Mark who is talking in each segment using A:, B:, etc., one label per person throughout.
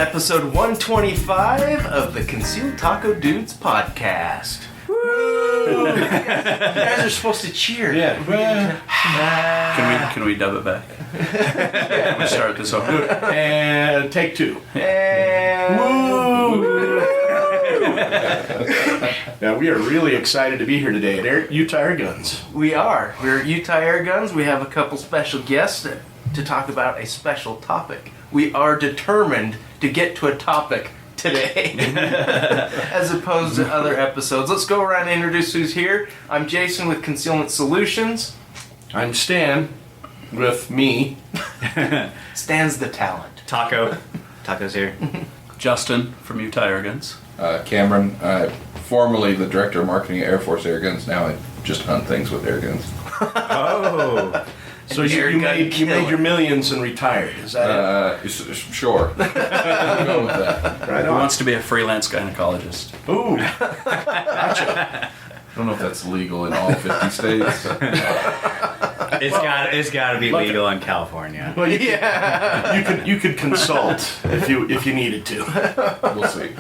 A: episode 125 of the Concealed Taco Dudes podcast. Woo! You guys are supposed to cheer.
B: Yeah.
C: Can we dub it back? We start this over.
B: And take two.
A: And
B: Woo! Now we are really excited to be here today at Utah Airguns.
A: we're at Utah Airguns. We have a couple special guests to talk about a special topic. We are determined to get to a topic today, as opposed to other episodes. Let's go around and introduce who's here. I'm Jason with Concealment Solutions.
B: I'm Stan with me.
A: Stan's the talent.
D: Taco's here.
C: Justin from Utah Airguns.
E: Cameron, formerly the director of marketing at Air Force Airguns. Now I just hunt things with airguns.
D: Oh.
B: So you made your millions and retired. Is that
E: Sure. We'll go with that.
B: it? Right
C: Who
B: on.
C: wants to be a freelance gynecologist?
B: Ooh.
E: I don't know if that's legal in all 50 states.
D: It's got to be legal in California.
B: Well, you could consult if you needed to.
E: We'll see.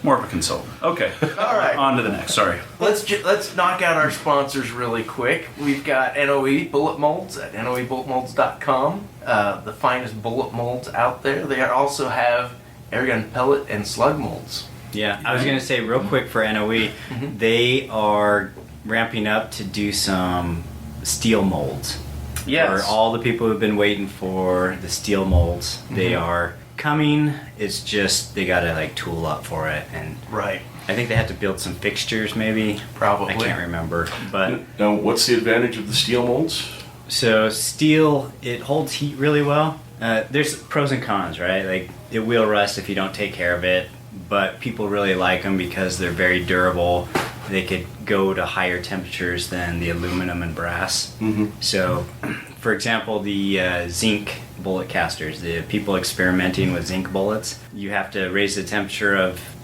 C: More of a consultant. Okay.
A: All right.
C: On to the next. Sorry.
A: Let's knock out our sponsors really quick. We've got Noe Bullet Molds at noebulletmolds.com. The finest bullet molds out there. They also have Airgun pellet and slug molds.
D: Yeah, I was going to say real quick for NOE, they are ramping up to do some steel molds.
A: Yes.
D: For all the people who've been waiting for the steel molds, they are coming. It's just they got to tool up for it, and
A: Right.
D: I think they have to build some fixtures maybe.
A: Probably.
D: I can't remember, but
B: Now, what's the advantage of the steel molds?
D: so steel, it holds heat really well. There's pros and cons, right? Like it will rust if you don't take care of it, but people really like them because they're very durable. They could go to higher temperatures than the aluminum and brass. So, for example, the zinc bullet casters, the people experimenting with zinc bullets, you have to raise the temperature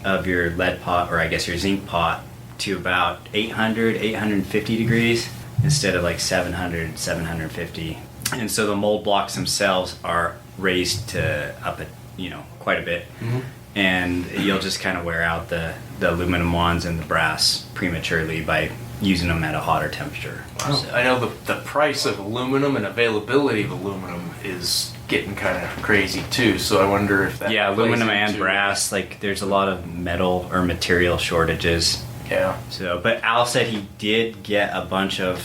D: of your lead pot, or I guess your zinc pot, to about 800, 850 degrees instead of 700, 750. And so the mold blocks themselves are raised to up at, quite a bit. And you'll just kind of wear out the aluminum ones and the brass prematurely by using them at a hotter temperature.
A: Wow.
D: So-
A: I know the price of aluminum and availability of aluminum is getting kind of crazy too, so I wonder if that
D: yeah,
A: plays
D: aluminum and
A: into-
D: brass, there's a lot of metal or material shortages.
A: Yeah.
D: So, but Al said he did get a bunch of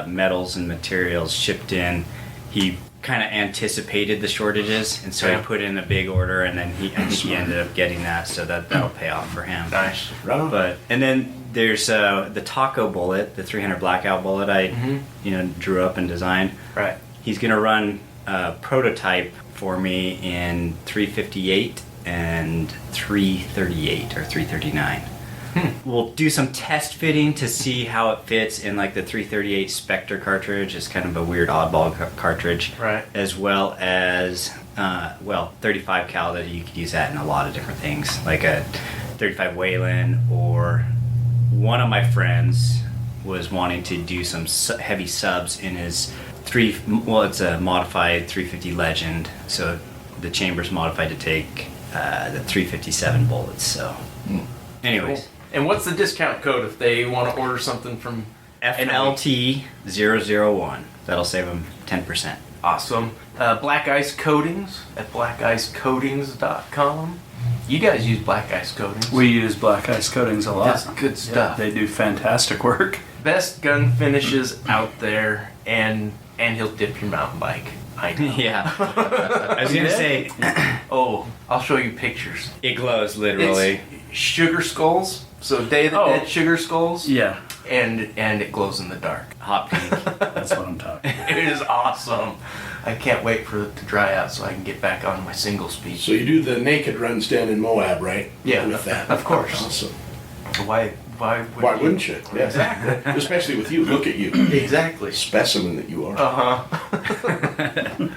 D: metals and materials shipped in. He kind of anticipated the shortages, and so
A: Yeah.
D: he put in a big order, and then I think he ended up getting that, so that'll pay off for him.
A: Nice.
B: Right on.
D: But and then there's the Taco bullet, the 300 blackout bullet I drew up and designed.
A: Right.
D: He's gonna run a prototype for me in 358 and 338 or 339. We'll do some test fitting to see how it fits in the 338 Spectre cartridge. It's kind of a weird oddball cartridge.
A: Right.
D: As well as 35 cal that you could use that in a lot of different things, like a 35 Wayland, or one of my friends was wanting to do some heavy subs in his it's a modified 350 Legend, so the chamber's modified to take the 357 bullets. So, anyways.
A: Cool. And what's the discount code if they want to order something from
D: FLT001. That'll save them 10%.
A: Awesome. Black Ice Coatings at blackicecoatings.com. You guys use Black Ice Coatings.
C: We use black ice coatings a lot.
A: That's good stuff.
C: They do fantastic work.
A: Best gun finishes out there, and he'll dip your mountain bike. I know.
D: Yeah. I was gonna say
A: Oh, I'll show you pictures.
D: it glows literally.
A: It's sugar skulls. So Day of the Dead sugar skulls.
C: Yeah,
A: And it glows in the dark.
D: Hot pink.
C: that's what I'm talking about.
A: It is awesome. I can't wait for it to dry out so I can get back on my single speed.
B: So you do the naked runs down in Moab, right?
A: Yeah,
B: With that.
A: of course.
B: Awesome.
A: Why
B: Why wouldn't you? Yeah.
A: Exactly.
B: Especially with you. Look at you.
A: Exactly.
B: Specimen that you are.
A: Look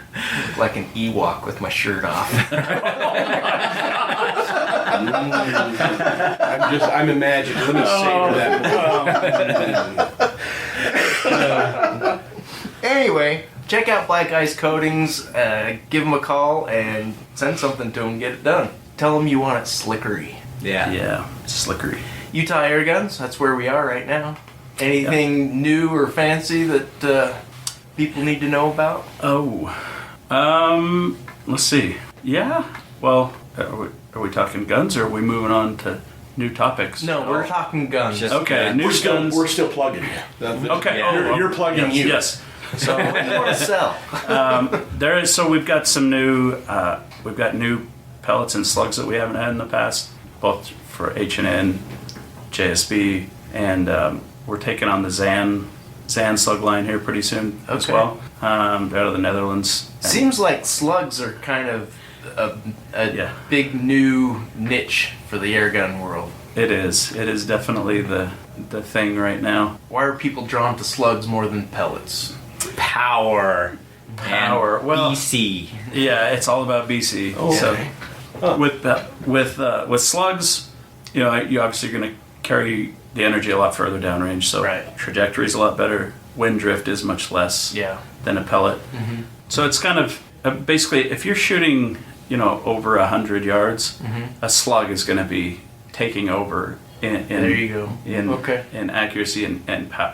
A: like an Ewok with my shirt off.
B: I'm imagining. Let me savor that.
A: Anyway, check out Black Ice Coatings. Give them a call and send something to them. Get it done. Tell them you want it slickery.
C: Yeah, slickery.
A: Utah Airguns. That's where we are right now. Anything new or fancy that people need to know about?
C: Oh, let's see. Yeah. Well, are we talking guns, or are we moving on to new topics?
A: No, we're talking guns.
C: Okay, new guns.
B: We're still plugging you.
C: Okay.
D: Yeah.
B: You're plugging you.
C: Yes. So
A: What do you want to sell?
C: so we've got some new pellets and slugs that we haven't had in the past, both for H&N, JSB, and we're taking on the Zan slug line here pretty soon as
A: Okay.
C: well. Out of the Netherlands. And
A: Seems like slugs are kind of a
C: Yeah.
A: big new niche for the airgun world.
C: It is. It is definitely the thing right now.
A: Why are people drawn to slugs more than pellets?
D: Power.
C: Power.
D: And
C: Well-
D: BC.
C: Yeah, it's all about BC.
B: Oh,
C: So
B: okay.
C: with slugs, you know, you obviously going to carry the energy a lot further downrange. So
A: Right.
C: trajectory is a lot better. Wind drift is much less
A: Yeah.
C: than a pellet. So it's kind of basically if you're shooting, you know, over 100 yards, a slug is going to be taking over in
A: There you go.
C: in
A: Okay.
C: in accuracy and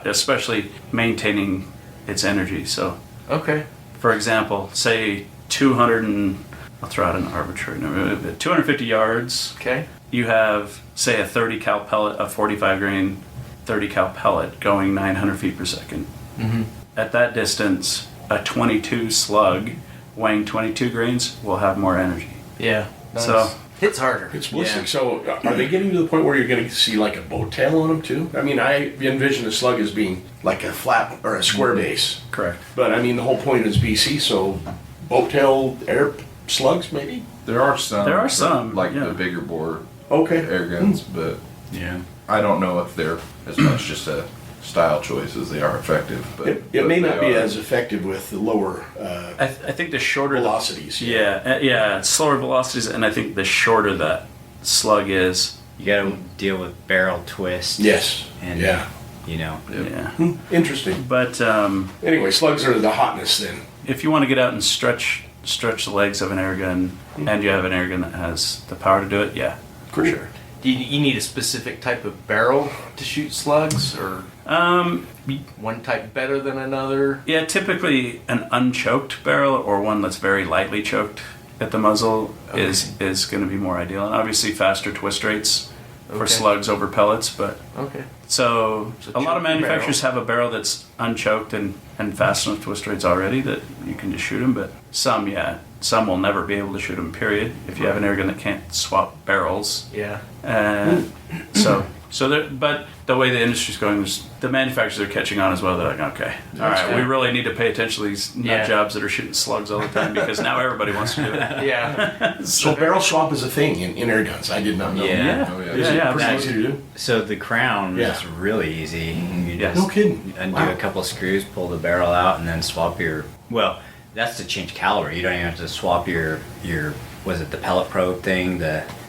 C: especially maintaining its energy. So
A: Okay.
C: for example, say 200 and I'll throw out an arbitrary number, 250 yards.
A: Okay.
C: You have say a 30 cal pellet, a 45 grain 30 cal pellet going 900 feet per second. At that distance, a 22 slug weighing 22 grains will have more energy.
A: Yeah.
C: So-
A: hits harder.
B: It's ballistic. So are they getting to the point where you're going to see like a boat tail on them too? I mean, I envision a slug as being like a flat or a square base.
C: Correct.
B: But I mean, the whole point is BC, so boat tail air slugs maybe?
E: There are some.
C: There are some,
E: like
C: yeah.
E: the bigger bore
B: Okay.
E: air guns, but
D: Yeah.
E: I don't know if they're as much just a style choice as they are effective. But
B: It may
E: but
B: not
E: they
B: be
E: are.
B: as effective with the lower
C: I think the shorter
B: velocities.
C: yeah, slower velocities, and I think the shorter that slug is,
D: You got to deal with barrel twist.
B: Yes.
D: And,
B: Yeah.
D: you know.
C: yeah.
B: Interesting.
C: But
B: Anyway, slugs are the hotness then.
C: if you want to get out and stretch the legs of an air gun, and you have an air gun that has the power to do it, yeah, for
B: Cool.
C: sure.
A: Do you need a specific type of barrel to shoot slugs, or one type better than another?
C: Yeah, typically an unchoked barrel or one that's very lightly choked at the muzzle is going to be more ideal, and obviously faster twist rates for
A: Okay.
C: slugs over pellets. But
A: Okay.
C: so a lot of
A: choke your
C: manufacturers have a barrel that's unchoked and fast enough twist rates already that you can just shoot them. But some will never be able to shoot them. Period. If you have an air gun that can't swap barrels.
A: Yeah.
C: But the way the industry's going, the manufacturers are catching on as well. They're like, okay, all right,
A: good.
C: we really need to pay attention to these nut
A: Yeah.
C: jobs that are shooting slugs all the time because now everybody wants to do it.
A: Yeah.
B: So barrel swap is a thing in air guns. I did not know.
D: Yeah.
E: Oh, yeah.
B: Is it
C: Yeah,
B: pretty
C: yeah.
B: easy to do?
D: So the crown
B: Yeah.
D: is really easy. You
C: Yes.
D: just
B: No kidding.
D: undo
B: Wow.
D: a couple of screws, pull the barrel out, and then swap your. Well, that's to change caliber. You don't even have to swap your. Was it the pellet probe thing?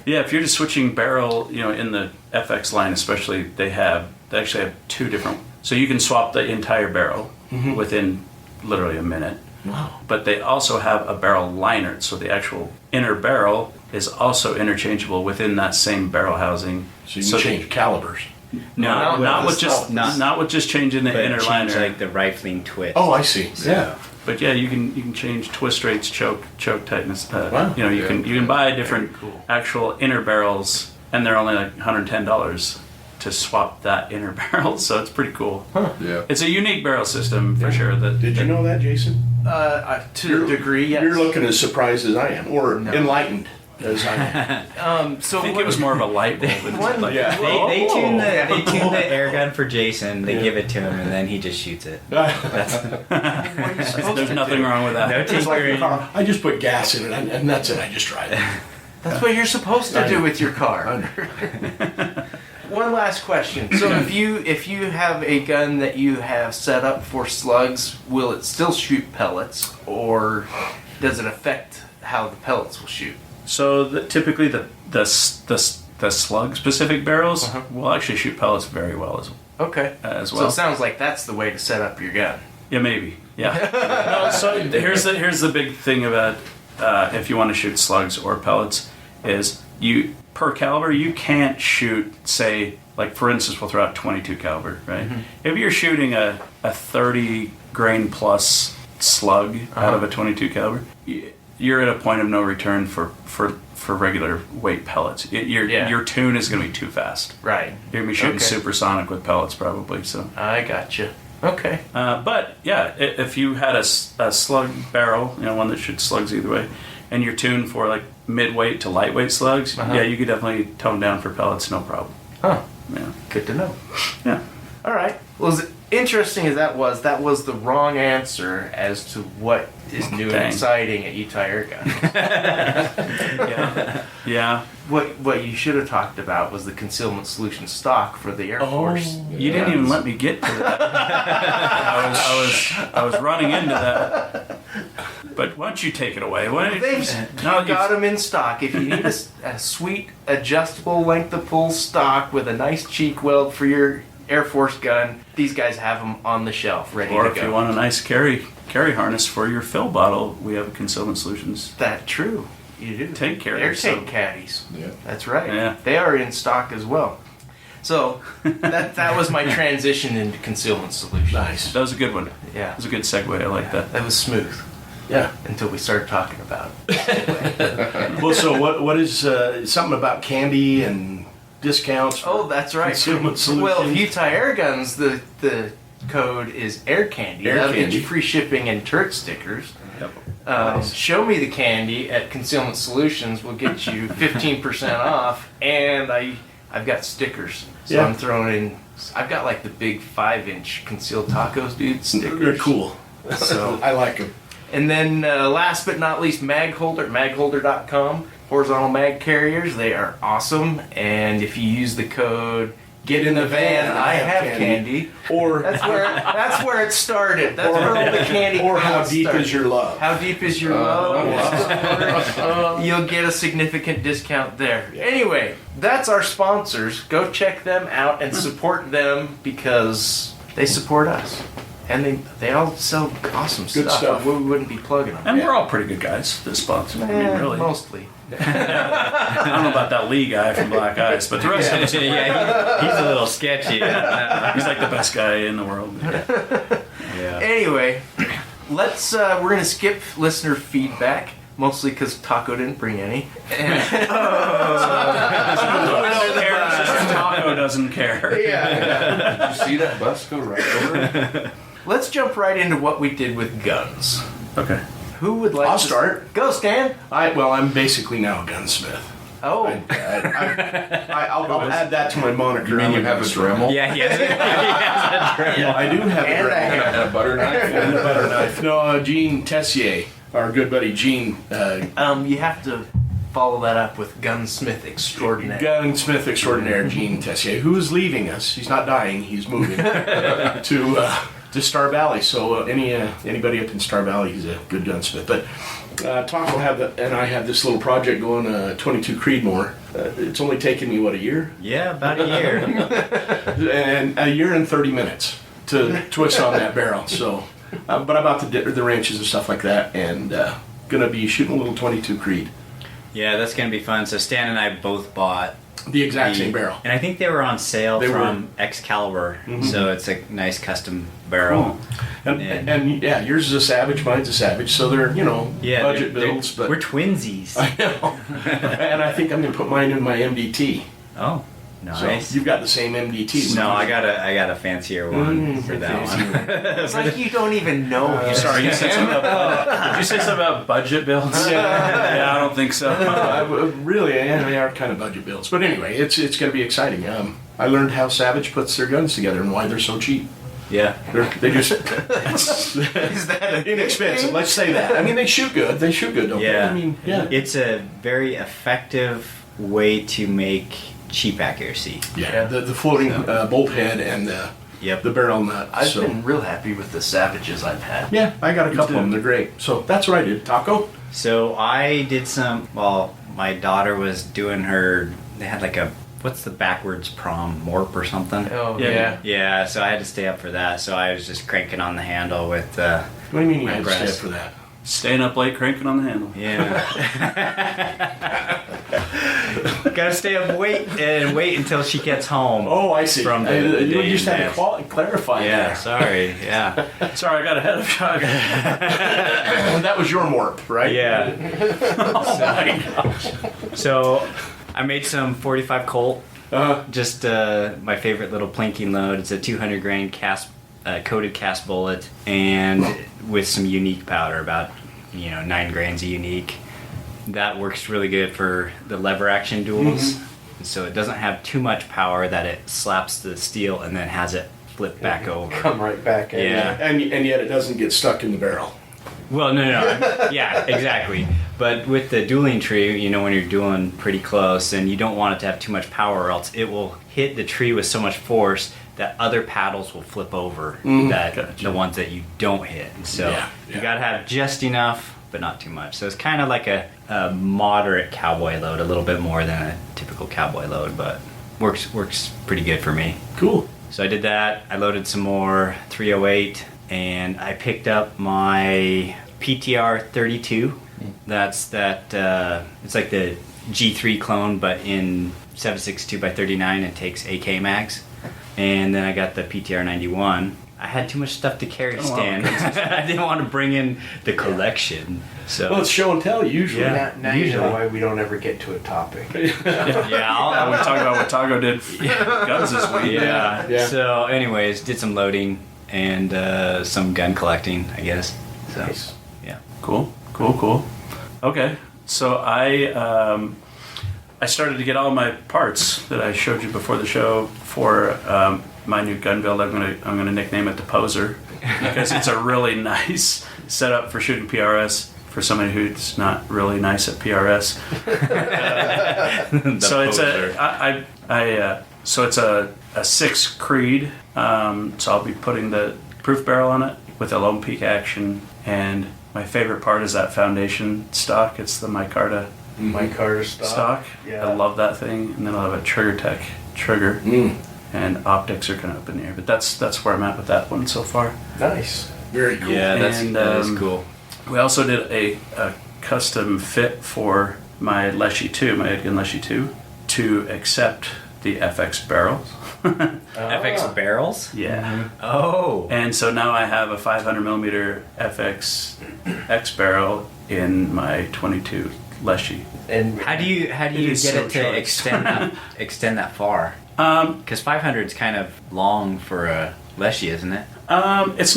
C: Yeah, if you're just switching barrel, you know, in the FX line especially, they actually have two different. So you can swap the entire barrel within literally a minute.
B: Wow.
C: But they also have a barrel liner, so the actual inner barrel is also interchangeable within that same barrel housing.
B: So you can change calibers.
C: No, not with just
D: not-
C: not with just changing the
D: But
C: inner
D: change
C: liner.
D: like the rifling twist.
B: Oh, I see. Yeah.
C: But yeah, you can change twist rates, choke tightness.
B: Wow.
C: You know, you can buy different
A: Very cool.
C: actual inner barrels, and they're only like $110 to swap that inner barrel. So it's pretty cool.
E: Yeah.
C: It's a unique barrel system for sure.
B: Did you know that, Jason?
A: To a degree, yes.
B: You're looking as surprised as I am, or
A: No.
B: enlightened as I am.
A: So
C: I think it was more of a light bulb. It's
A: One-
C: like,
B: Yeah.
D: They tune
B: Oh.
D: the air gun for Jason. They
B: Yeah.
D: give it to him, and then he just shoots it.
C: There's nothing wrong with that.
D: No
B: It's like the
D: tinkering.
B: car. I just put gas in it, and that's it. I just drive it.
A: That's what you're supposed to do with your car. One last question. So if you have a gun that you have set up for slugs, will it still shoot pellets, or does it affect how the pellets will shoot?
C: So typically the slug specific barrels will actually shoot pellets very well as
A: Okay.
C: as
A: So
C: well.
A: it sounds like that's the way to set up your gun.
C: Yeah, maybe. Yeah. No, so here's the big thing about if you want to shoot slugs or pellets is you per caliber you can't shoot, say, like for instance we'll throw out 22 caliber, right? If you're shooting a 30 grain plus slug out of a 22 caliber, you're at a point of no return for regular weight pellets. Your tune is going to be too fast.
A: Right.
C: You're going to be shooting supersonic with pellets probably. So
A: I gotcha. Okay.
C: but yeah, if you had a slug barrel, one that shoots slugs either way, and you're tuned for like mid-weight to lightweight slugs, yeah, you could definitely tone down for pellets, no problem.
A: Huh.
C: Yeah.
A: Good to know.
C: Yeah.
A: All right. Well, as interesting as that was the wrong answer as to what is new and exciting at Utah Airguns.
C: Yeah.
A: What you should have talked about was the concealment solution stock for the Air Force.
C: You didn't even let me get to that. I was running into that. But why don't you take it away?
A: They've got them in stock. If you need a sweet adjustable length of pull stock with a nice cheek weld for your Air Force gun, these guys have them on the shelf ready to go.
C: Or if you want a nice carry harness for your fill bottle, we have Concealment Solutions.
A: That's true. You do.
C: Tank carriers.
A: They're tank caddies.
E: Yeah.
A: That's right.
C: Yeah.
A: They are in stock as well. So that was my transition into Concealment Solutions.
B: Nice.
C: That was a good one.
A: Yeah.
C: That was a good segue. I like that.
A: That was smooth.
B: Yeah.
A: Until we started talking about it.
B: Well, so what is something about candy and discounts?
A: Oh, that's right.
B: Concealment Solutions.
A: Well, Utah Airguns, the code is Air Candy.
B: Air
A: That'll get
B: Candy.
A: you free shipping and turret stickers.
C: Yep.
B: Nice.
A: Show me the candy at Concealment Solutions will get you 15% off, and I've got stickers. So
B: Yeah.
A: I'm throwing in. I've got like the big 5-inch concealed tacos, dude. Stickers.
B: They're cool.
A: So
B: I like them.
A: And then last but not least, mag holder, magholder.com. Horizontal mag carriers, they are awesome. And if you use the code Get in the van, I have candy.
B: Or
A: That's where it started. That's where all the candy.
B: Or how
A: codes
B: deep
A: started.
B: is your love?
A: How deep is your love? You'll get a significant discount there. Anyway, that's our sponsors. Go check them out and support them because they support us. And they all sell awesome
B: Good stuff.
A: We wouldn't be plugging them.
C: And we're all pretty good guys, the sponsors. I mean, really.
A: Mostly.
C: I don't know about that Lee guy from Black Ice, but the rest of us.
D: Yeah, he's a little sketchy.
C: He's like the best guy in the world.
D: Yeah.
A: Anyway, we're gonna skip listener feedback, mostly because Taco didn't bring any.
C: Taco doesn't care.
A: Yeah.
E: Did you see that bus go right over it?
A: Let's jump right into what we did with guns.
C: Okay.
A: Who would like
B: I'll
A: to
B: start.
A: Go, Stan.
B: I'm basically now a gunsmith.
A: Oh.
B: I'll add that to my moniker.
E: You mean you
B: I'm
E: have a
B: gunsmith.
E: Dremel?
D: Yeah, he has a Dremel.
B: I do have
A: And
B: a Dremel.
E: And a butter knife?
B: And a butter knife. No, Gene Tessier, our good buddy Gene,
A: You have to follow that up with gunsmith extraordinaire.
B: gunsmith extraordinaire Gene Tessier, who is leaving us. He's not dying. He's moving to Star Valley. So anybody up in Star Valley, he's a good gunsmith. But Taco and I have this little project going, 22 Creedmoor. It's only taken me, a year?
D: Yeah, about a year.
B: And a year and 30 minutes to twist on that barrel. So, but I'm out to the ranches and stuff like that, and gonna be shooting a little 22 Creed.
D: Yeah, that's going to be fun. So Stan and I both bought
B: The exact same barrel.
D: And I think they were on sale
B: They
D: from Excalibur.
B: Mhm.
D: So it's a nice custom barrel.
B: And yeah, yours is a Savage, mine's a Savage, so they're, budget builds, but
D: we're twinsies.
B: I know. And I think I'm gonna put mine in my MDT.
D: Oh, nice.
B: So you've got the same MDT.
D: No, I got a fancier one for that one.
A: It's like you don't even know.
C: Sorry, you said something about. Did you say something about budget builds? Yeah, I don't think so.
B: Really, they are kind of budget builds. But anyway, it's going to be exciting. I learned how Savage puts their guns together and why they're so cheap.
D: Yeah.
B: They just
A: Is that
B: inexpensive. Let's say that. I mean, they shoot good. They shoot good, don't they?
D: Yeah.
B: I mean, yeah.
D: It's a very effective way to make cheap accuracy.
B: Yeah, the floating bolt head and the barrel nut.
A: I've been real happy with the Savages I've had.
B: Yeah, I got a couple of them. They're great. So that's what I did. Taco?
D: So I did my daughter was doing they had like what's the backwards prom, morp or something?
A: Oh,
C: Yeah.
A: yeah.
D: Yeah, so I had to stay up for that. So I was just cranking on the handle with
B: What do you mean you
D: My
B: had to stay up
D: breast.
B: for that?
C: Staying up late cranking on the handle.
D: Yeah. Gotta stay up wait until she gets home.
B: Oh, I see.
D: From the
B: you
D: day
B: just had
D: dance.
B: to clarify
D: Yeah,
B: that.
D: sorry. Yeah.
C: Sorry, I got ahead of you.
B: That was your morp, right?
D: Yeah.
C: Oh my gosh.
D: So I made some 45 Colt.
B: Uh,
D: Just my favorite little plinking load. It's a 200 grain coated cast bullet, and with some unique powder, about 9 grains of unique. That works really good for the lever action duels. So it doesn't have too much power that it slaps the steel and then has it flip back over.
A: Come right back at
D: Yeah.
B: and yet it doesn't get stuck in the barrel.
D: Well, no. Yeah, exactly. But with the dueling tree, when you're dueling pretty close, and you don't want it to have too much power, or else it will hit the tree with so much force that other paddles will flip over
C: Gotcha.
D: the ones that you don't hit. And so
B: Yeah.
D: you got to have just enough, but not too much. So it's kind of like a moderate cowboy load, a little bit more than a typical cowboy load, but works pretty good for me.
B: Cool.
D: So I did that. I loaded some more 308, and I picked up my PTR 32. That's it's like the G3 clone, but in 7.62 by 39, and takes AK mags. And then I got the PTR 91. I had too much stuff to carry, Stan. I didn't want to bring in the collection. So
B: Well, it's show and tell usually.
D: Yeah.
A: Now you know
D: Usually.
A: why we don't ever get to a topic.
D: yeah,
C: Yeah, we talk about what Taco did for guns this week.
D: yeah.
B: Yeah.
D: So, anyways, did some loading and some gun collecting, I guess. So,
B: Nice.
D: yeah.
C: Cool. Okay, so I started to get all my parts that I showed you before the show for my new gun build. I'm gonna nickname it the Poser because it's a really nice setup for shooting PRS for somebody who's not really nice at PRS. So it's a 6 Creed. So I'll be putting the proof barrel on it with a lone peak action, and my favorite part is that foundation stock. It's the micarta
A: My car
C: stock.
A: Yeah.
C: I love that thing. And then I'll have a Trigger Tech trigger, and optics are kind of up in the air. But that's where I'm at with that one so far.
A: Nice.
B: Very cool.
D: Yeah, that is cool.
C: We also did a custom fit for my Leshy 2, my Airgun Leshy 2, to accept the FX barrels.
D: FX barrels?
C: Yeah.
D: Oh.
C: And so now I have a 500 millimeter FX X barrel in my 22 Leshy.
A: And
D: How do you
C: It
D: get
C: is
D: it
C: so
D: to
C: short.
D: extend that far? Because 500 is kind of long for a Leshy, isn't it?
C: It's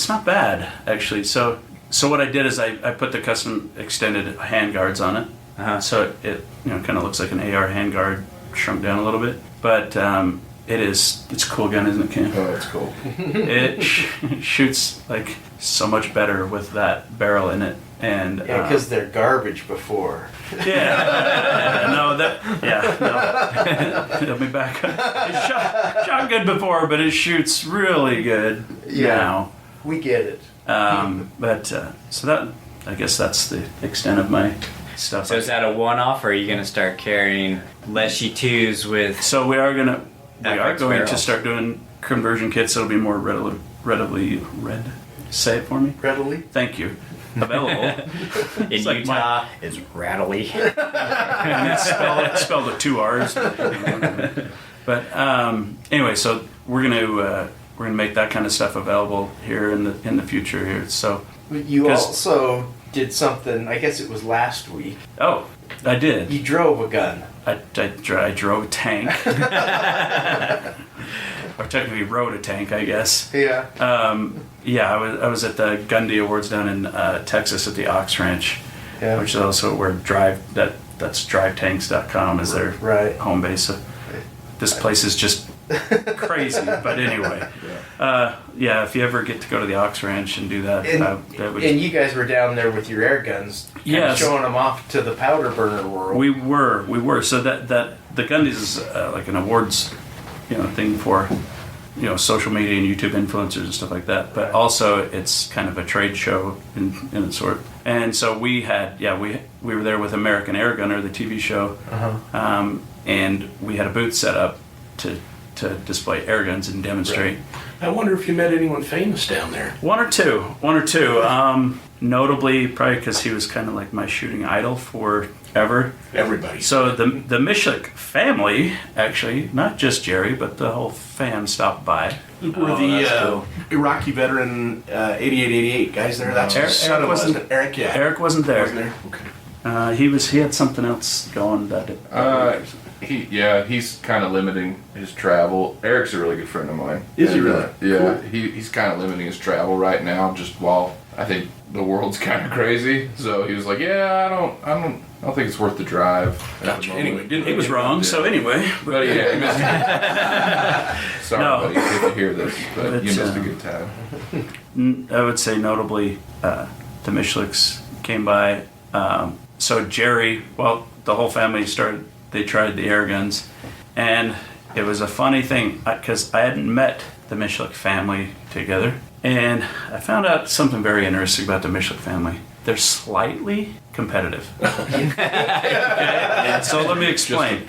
C: not bad actually. So what I did is I put the custom extended hand guards on it. So it kind of looks like an AR handguard shrunk down a little bit, but it's a cool gun, isn't it, Cam?
E: Oh, that's cool.
C: It shoots like so much better with that barrel in it, and
A: yeah, because they're garbage before.
C: It'll be back. It shot good before, but it shoots really good now.
A: We get it.
C: So that, I guess that's the extent of my stuff.
D: So is that a one-off, or are you going to start carrying Leshy 2s with...
C: So we are going
D: FX
C: to
D: barrels.
C: start doing conversion kits. It'll be more readily say it for me.
A: Readily.
C: Thank you. Available.
D: in
C: It's like
D: Utah, is rattly.
C: And it's spelled with 2 R's. But anyway, so we're gonna make that kind of stuff available here in the future here. So
A: You
C: 'Cause-
A: also did something, I guess it was last week.
C: I did.
A: You drove a gun.
C: I drove a tank. Or technically rode a tank, I guess.
A: Yeah.
C: I was at the Gundy Awards down in Texas at the Ox Ranch,
A: Yeah.
C: which is also where that's drivetanks.com is their
A: Right.
C: home base. So this place is just crazy. But anyway, if you ever get to go to the Ox Ranch and do that, that would.
A: And you guys were down there with your air guns,
C: Yes.
A: showing them off to the powder burner world.
C: We were. So that the Gundy's is like an awards, thing for, social media and YouTube influencers and stuff like that. But also it's kind of a trade show in its sort. And so we were there with American Airgunner, the TV show, and we had a booth set up to display air guns and demonstrate.
B: I wonder if you met anyone famous down there.
C: One or two. Notably, probably because he was kind of like my shooting idol forever.
B: Everybody.
C: So the Mishlik family, actually, not just Jerry, but the whole fam stopped by.
B: Were
C: that's
B: the
C: cool.
B: Iraqi veteran 8888 guys there? That's
C: Eric-
B: his son,
C: Eric
B: wasn't
C: wasn't-
B: it? Eric, yeah.
C: Eric wasn't there.
B: Wasn't there? Okay.
C: He had something else going that
E: He's kind of limiting his travel. Eric's a really good friend of mine.
B: Is he really?
E: Yeah, he's kind of limiting his travel right now, just while I think the world's kind of crazy. So he was like, "Yeah, I don't think it's worth the drive."
B: Gotcha. Anyway,
C: he was wrong. So anyway,
E: But yeah, he missed Sorry,
C: No.
E: buddy, if you hear this, but you
C: It's,
E: missed a good time.
C: I would say notably the Mishliks came by. So Jerry, well, the whole family they tried the Airguns, and it was a funny thing because I hadn't met the Mishlik family together, and I found out something very interesting about the Mishlik family. They're slightly competitive. Okay? So let me explain.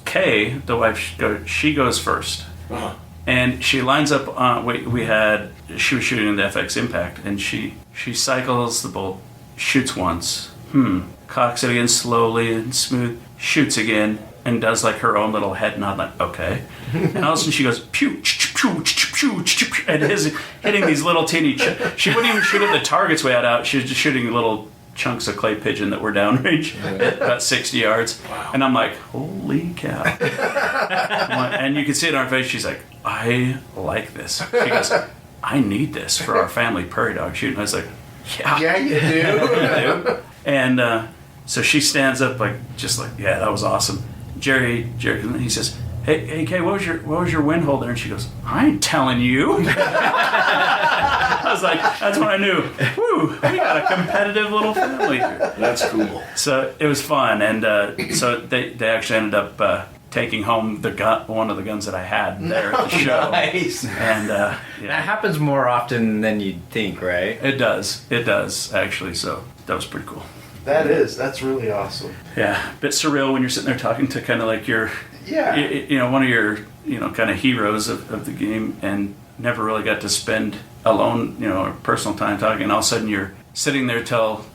C: Kay, the wife, she goes first.
B: Uh-huh.
C: And she lines up. She was shooting the FX Impact, and she cycles the bolt, shoots once, cocks it again slowly and smooth, shoots again, and does like her own little head nod, like okay. And all of a sudden she goes pew, pew, pew, pew, and is hitting these little teeny. She wouldn't even shoot at the targets we had out. She was just shooting little chunks of clay pigeon that were downrange at about 60 yards.
B: Wow.
C: And I'm like, holy cow. And you can see it on her face. She's like, I like this. She goes, I need this for our family prairie dog shooting. I was like,
A: Yeah, you do.
C: and so she stands up yeah, that was awesome. Jerry, he says, hey, Kay, what was your wind hold there? And she goes, I ain't telling you. I was like, that's when I knew, whew, we got a competitive little family here.
B: That's cool.
C: So it was fun, and so they actually ended up taking home one of the guns that I had there at the show.
A: Nice.
C: And
D: That happens more often than you'd think, right?
C: it does actually. So that was pretty cool.
A: That's really awesome.
C: Yeah, a bit surreal when you're sitting there talking to kind of like your,
A: Yeah.
C: one of your, kind of heroes of the game, and never really got to spend alone, or personal time talking. And all of a sudden you're sitting there till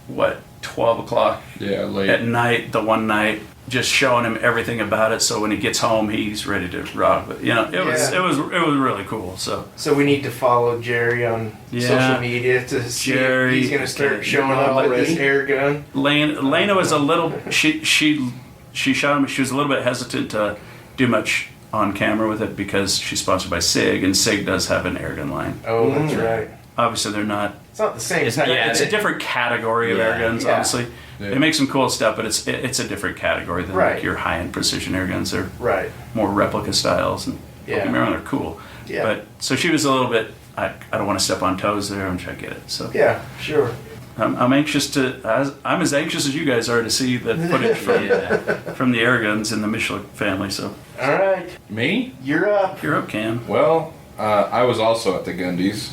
C: 12 o'clock
E: Yeah, late.
C: at night, the one night, just showing him everything about it. So when he gets home, he's ready to rock. But it was really cool. So
A: So we need to follow Jerry on social media to see
C: Jerry,
A: if he's going to start showing
B: not
A: off with his
B: already.
A: air gun.
C: Lena was a little. She shot him. She was a little bit hesitant to do much on camera with it because she's sponsored by SIG, and SIG does have an airgun line.
A: Oh, that's right.
C: Obviously, they're not.
A: It's not the same.
D: It's not-
A: thing.
D: yeah,
C: It's a different category of airguns.
A: yeah.
C: Honestly,
E: Yeah.
C: they make some cool stuff, but it's a different category than
A: Right.
C: like your high-end precision airguns. They're
A: Right.
C: more replica styles, and don't get me wrong, they're cool.
A: Yeah.
C: But so she was a little bit. I don't want to step on toes there. I'm trying to get it. So
A: Yeah, sure.
C: I'm anxious I'm as anxious as you guys are to see the footage from the Airguns and the Mishlik family. So
A: All right.
E: Me?
A: You're up.
C: you're up, Cam.
E: Well, I was also at the Gundies,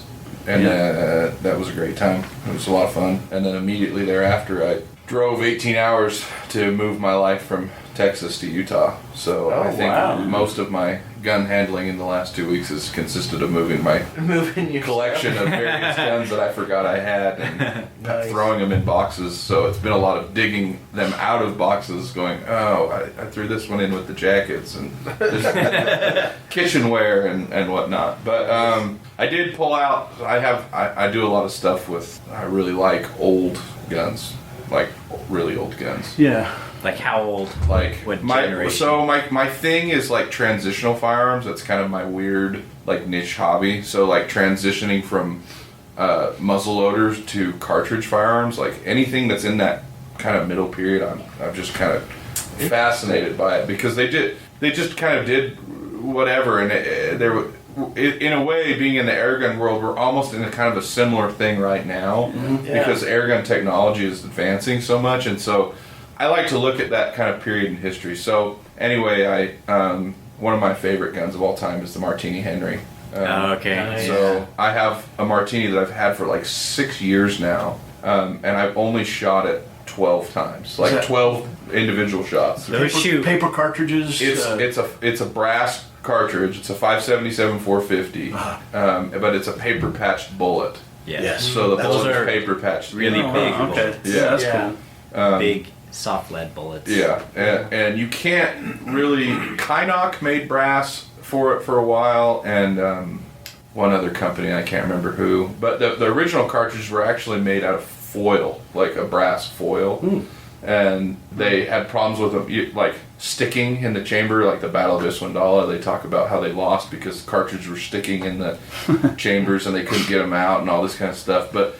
E: and that was a great time. It was a lot of fun. And then immediately thereafter, I drove 18 hours to move my life from Texas to Utah. So
A: Oh,
E: I think
A: wow.
E: most of my gun handling in the last 2 weeks has consisted of moving my
A: Moving your
E: collection of various guns that I forgot I had and
A: Nice.
E: throwing them in boxes. So it's been a lot of digging them out of boxes, going, oh, I threw this one in with the jackets and this kitchenware and whatnot. But I did pull out. I do a lot of stuff with. I really like old guns, like really old guns.
C: Yeah.
D: Like how old?
E: Like
D: What
E: my
D: generation?
E: my thing is like transitional firearms. That's kind of my weird like niche hobby. So like transitioning from muzzle loaders to cartridge firearms, like anything that's in that kind of middle period, I'm just kind of fascinated by it because they just kind of did whatever, and in a way, being in the airgun world, we're almost in a kind of a similar thing right now because airgun technology is advancing so much, and so I like to look at that kind of period in history. So anyway, one of my favorite guns of all time is the Martini Henry.
D: Okay.
E: So I have a Martini that I've had for like 6 years now, and I've only shot it 12 times, like
B: that-
E: 12 individual shots.
D: Those shoot.
B: Paper cartridges.
E: It's a brass cartridge. It's a 577 450, but it's a paper patched bullet.
B: Yes.
E: So the
B: Those
E: bullet
B: are
E: is paper patched.
D: really
C: Oh,
D: big
C: okay.
D: bullets.
E: Yeah.
C: That's
A: Yeah.
C: cool.
D: Big soft lead bullets.
E: Yeah, and you can't really. Kynoch made brass for it for a while, and one other company, I can't remember who. But the original cartridges were actually made out of foil, like a brass foil. And they had problems with them, like sticking in the chamber, like the Battle of Iswandala. They talk about how they lost because the cartridges were sticking in the chambers and they couldn't get them out and all this kind of stuff. But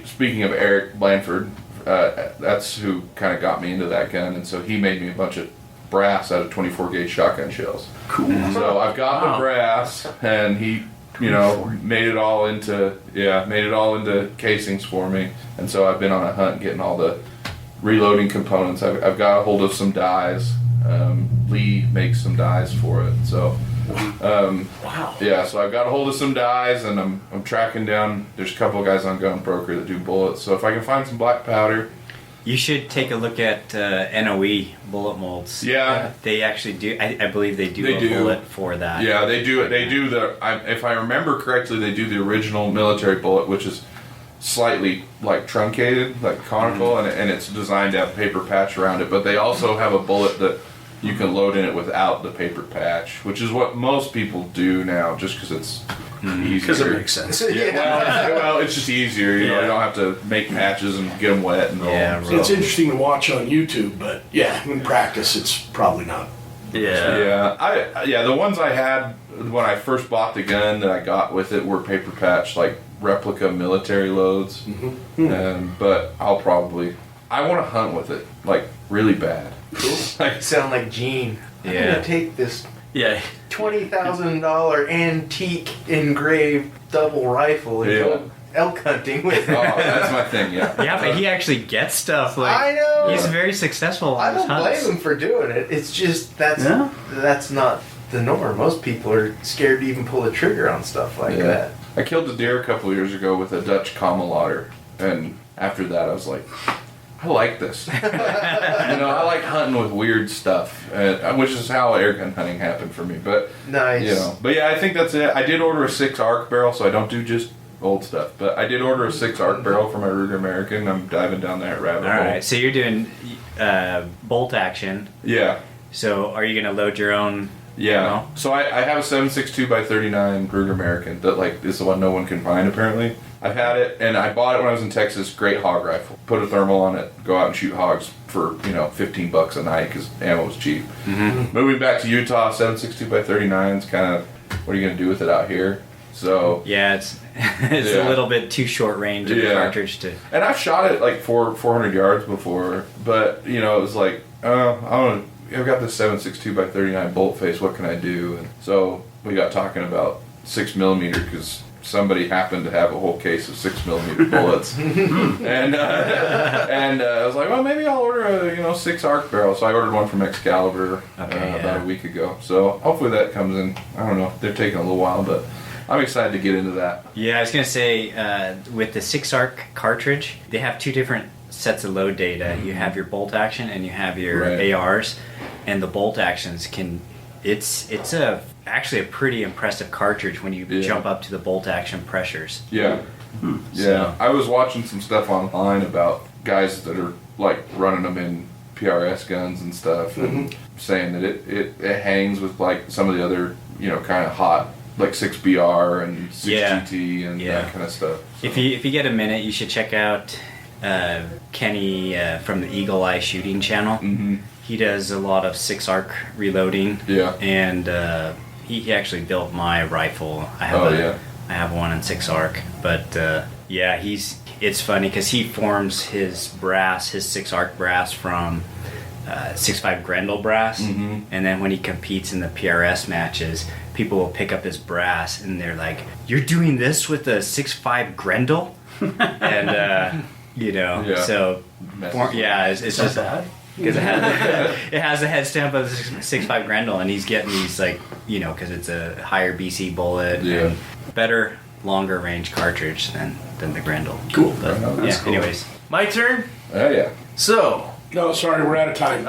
E: speaking of Eric Blanford, that's who kind of got me into that gun, and so he made me a bunch of brass out of 24 gauge shotgun shells.
B: cool.
E: So I've got the brass, and he, made it all into casings for me, and so I've been on a hunt getting all the reloading components. I've got a hold of some dies. Lee makes some dies for it, so
B: Wow.
E: yeah. So I've got a hold of some dies, and I'm tracking down. There's a couple of guys on Gun Broker that do bullets. So if I can find some black powder,
D: You should take a look at NOE bullet molds.
E: Yeah.
D: They actually do. I believe they do
E: They
D: a
E: do.
D: bullet for that.
E: yeah, they do it. They do if I remember correctly, they do the original military bullet, which is slightly like truncated, like conical, and it's designed to have paper patch around it. But they also have a bullet that you can load in it without the paper patch, which is what most people do now, just because it's easier.
C: Because it makes sense.
E: Yeah, well, it's just easier. You
C: Yeah.
E: don't have to make patches and get them wet and all.
D: Yeah,
E: So-
B: It's interesting to watch on YouTube, but yeah, in practice, it's probably not.
C: Yeah.
E: The ones I had when I first bought the gun that I got with it were paper patch, like replica military loads. But I want to hunt with it, like really bad.
A: Cool.
E: Like,
A: Sound like Gene. I'm
D: Yeah.
A: gonna take this
C: Yeah.
A: $20,000 antique engraved double rifle and
E: Yeah.
A: go elk hunting with it.
E: oh, that's my thing. Yeah.
D: Yeah, but he actually gets stuff. Like
A: I know.
D: he's very successful. On
A: I
D: his
A: don't blame
D: hunts.
A: him for doing it. It's just that's not the norm. Most people are scared to even pull the trigger on stuff like
E: Yeah.
A: that.
E: I killed a deer a couple of years ago with a Dutch camelotter, and after that, I was like, I like this. I like hunting with weird stuff, which is how airgun hunting happened for me. But
A: Nice.
E: but yeah, I think that's it. I did order a 6 arc barrel, so I don't do just old stuff. But I did order a 6 arc barrel for my Ruger American. I'm diving down that rabbit
D: All
E: hole.
D: right, so you're doing bolt action.
E: Yeah.
D: So are you gonna load your own?
E: Yeah.
D: No?
E: So I have a 7.62 by 39 Ruger American that is the one no one can find apparently. I've had it and I bought it when I was in Texas. Great hog rifle. Put a thermal on it. Go out and shoot hogs for $15 a night because ammo was cheap. Moving back to Utah, 7.62 by 39 is kind of what are you gonna do with it out here? So
D: Yeah, it's
E: Yeah.
D: a little bit too short range of a
E: Yeah.
D: cartridge to.
E: and I've shot it like 400 yards before, but it was like I've got this 7.62 by 39 bolt face. What can I do? And so we got talking about 6mm because somebody happened to have a whole case of 6mm bullets, and I was like, well, maybe I'll order a 6 arc barrel. So I ordered one from Excalibur about a week ago. So hopefully that comes in. I don't know. They're taking a little while, but I'm excited to get into that.
D: Yeah, I was gonna say with the 6 arc cartridge, they have two different sets of load data. You have your bolt action and you have your
E: Right.
D: ARs, and the bolt actions can. It's actually a pretty impressive cartridge when you
E: Yeah.
D: jump up to the bolt action pressures.
E: Yeah. Yeah.
D: So-
E: I was watching some stuff online about guys that are like running them in PRS guns and stuff and saying that it hangs with like some of the other, kind of hot like 6BR and 6GT and
D: Yeah.
E: that kind of stuff.
D: If you get a minute, you should check out Kenny from the Eagle Eye Shooting Channel.
E: Mm-hmm.
D: He does a lot of 6 arc reloading.
E: Yeah.
D: And he actually built my rifle. I have I have one in 6 arc, but it's funny because he forms his 6 arc brass from 6.5 Grendel brass,
E: Mhm.
D: and then when he competes in the PRS matches, people will pick up his brass and they're like, "You're doing this with a 6.5 Grendel," and
E: Yeah.
D: so it's just
C: bad.
D: because it has the head stamp of the 6.5 Grendel, and he's getting these because it's a higher BC bullet
E: Yeah.
D: and better, longer range cartridge than the Grendel.
B: Cool.
D: But
E: Right on, that's cool.
D: anyways.
A: My turn.
E: Oh yeah.
A: So,
B: No, sorry, we're out of time.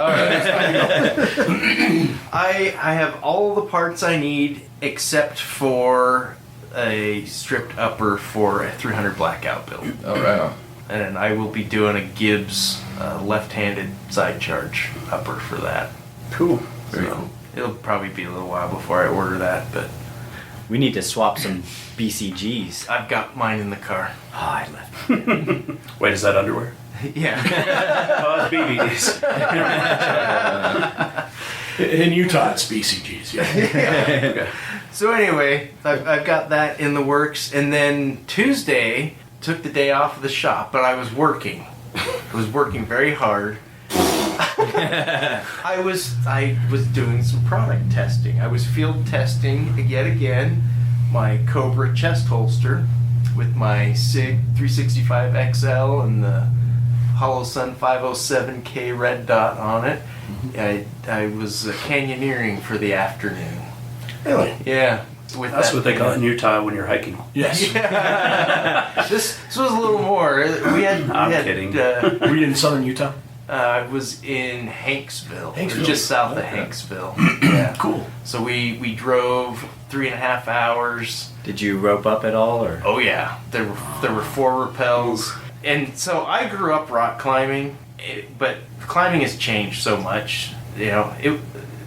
A: I have all the parts I need except for a stripped upper for a 300 blackout build.
E: Oh, right on.
A: And I will be doing a Gibbs left-handed side charge upper for that.
C: Cool.
E: Very
A: So
E: cool.
A: it'll probably be a little while before I order that, but
D: We need to swap some BCGs.
A: I've got mine in the car.
D: Oh, I left.
C: Wait, is that underwear?
A: Yeah.
C: Oh, it's BBDs.
B: In Utah, it's BCGs. Yeah.
C: Okay.
A: So anyway, I've got that in the works, and then Tuesday took the day off of the shop, but I was working. I was working very hard. I was doing some product testing. I was field testing yet again my Cobra chest holster with my SIG 365 XL and the Hollow Sun 507K red dot on it. I was canyoneering for the afternoon.
B: Really?
A: Yeah. With
C: That's
A: that
C: what they
A: thing.
C: call it in Utah when you're hiking.
B: Yes.
A: Yeah. This was a little more. We had.
C: I'm kidding.
B: Were you in southern Utah?
A: I was in Hanksville,
B: Hanksville.
A: or just south of
B: Okay.
A: Hanksville. Yeah.
B: Cool.
A: So we drove 3.5 hours.
D: Did you rope up at all, or?
A: Oh yeah, there were 4 rappels, and so I grew up rock climbing, but climbing has changed so much. You know,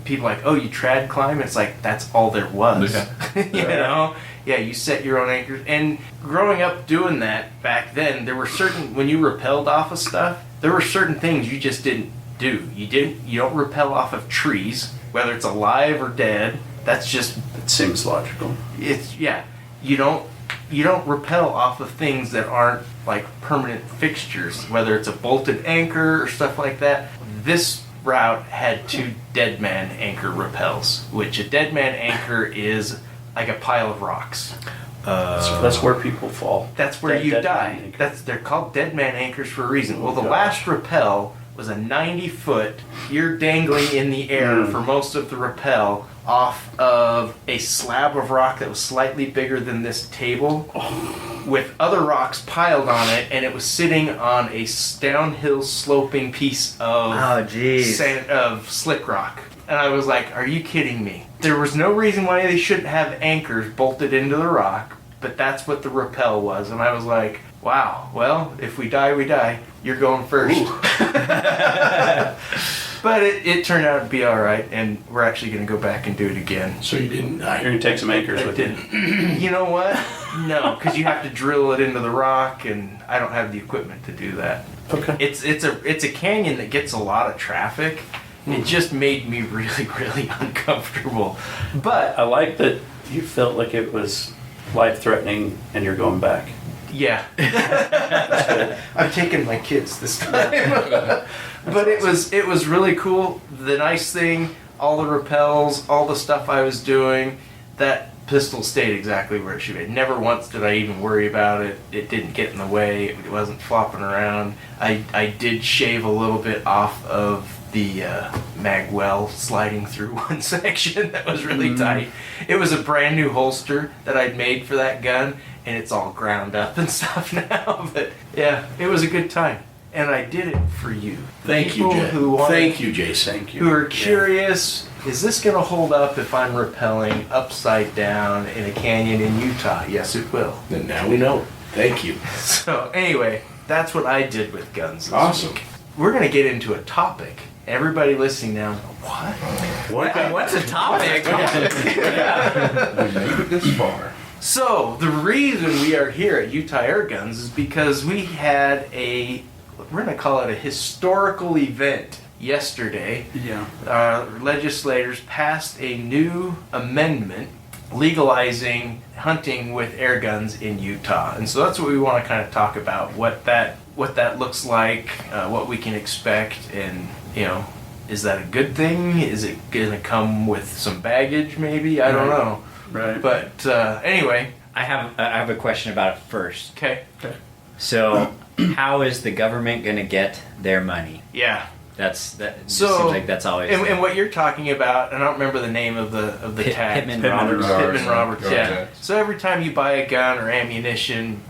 A: people are like, oh, you trad climb. It's like that's all there was.
E: Yeah.
A: You know. Yeah, you set your own anchors. And growing up doing that back then, there were certain, when you rappelled off of stuff, there were certain things you just didn't do. You don't rappel off of trees, whether it's alive or dead. That's just,
C: It seems logical.
A: you don't rappel off of things that aren't like permanent fixtures, whether it's a bolted anchor or stuff like that. This route had 2 dead man anchor rappels, which a dead man anchor is like a pile of rocks.
C: So that's where people fall.
A: That's where
C: Dead-
A: you
C: dead
A: die.
C: man anchor.
A: They're called dead man anchors for a reason. Well, the
C: God.
A: last rappel was a 90-foot. You're dangling in the air for most of the rappel off of a slab of rock that was slightly bigger than this table, with other rocks piled on it, and it was sitting on a downhill sloping piece of
D: Oh, jeez.
A: of slick rock. And I was like, are you kidding me? There was no reason why they shouldn't have anchors bolted into the rock, but that's what the rappel was. And I was like, wow, well, if we die, we die. You're going first. But it turned out to be all right, and we're actually going to go back and do it again.
B: So you didn't
C: You're
B: die.
C: going to take some anchors
A: I
C: with you.
A: didn't. You know what? No, because you have to drill it into the rock, and I don't have the equipment to do that.
C: Okay.
A: It's a canyon that gets a lot of traffic. It just made me really, really uncomfortable. But
C: I like that you felt like it was life-threatening and you're going back.
A: yeah, I'm taking my kids this time. But it was really cool. The nice thing, all the rappels, all the stuff I was doing, that pistol stayed exactly where it should be. Never once did I even worry about it. It didn't get in the way. It wasn't flopping around. I did shave a little bit off of the mag well sliding through one section that was really tight. It was a brand new holster that I'd made for that gun, and it's all ground up and stuff now. But yeah, it was a good time, and I did it for you.
B: Thank you,
A: People
B: Jay.
A: who want-
B: Thank you, Jason.
C: Thank you.
A: who are curious, is this going to hold up if I'm rappelling upside down in a canyon in Utah? Yes, it will.
B: And now we know. Thank you.
A: So anyway, that's what I did with guns this
B: Awesome.
A: week. We're going to get into a topic. Everybody listening now, what?
D: What's a topic?
E: We made it this far.
A: So the reason we are here at Utah Airguns is because we had we're going to call it a historical event yesterday.
C: Yeah.
A: Our legislators passed a new amendment legalizing hunting with air guns in Utah. And so that's what we want to kind of talk about, what that looks like, what we can expect, and, you know, is that a good thing? Is it going to come with some baggage maybe? I don't
C: Right.
A: know.
C: Right.
A: But anyway,
D: I have a question about it first.
A: okay.
D: So, how is the government going to get their money?
A: Yeah.
D: That
A: So,
D: seems like that's always
A: and what you're talking about, I don't remember the name of the tag.
D: Pittman
C: Pittman
D: Roberts.
C: Roberts.
A: Pittman Roberts,
E: Go
A: yeah.
E: ahead.
A: So every time you buy a gun or ammunition,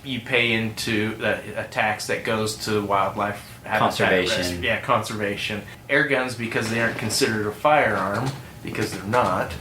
A: you pay into a tax that goes to wildlife habitat
D: Conservation.
A: conservation. Air guns, because they aren't considered a firearm, because they're not,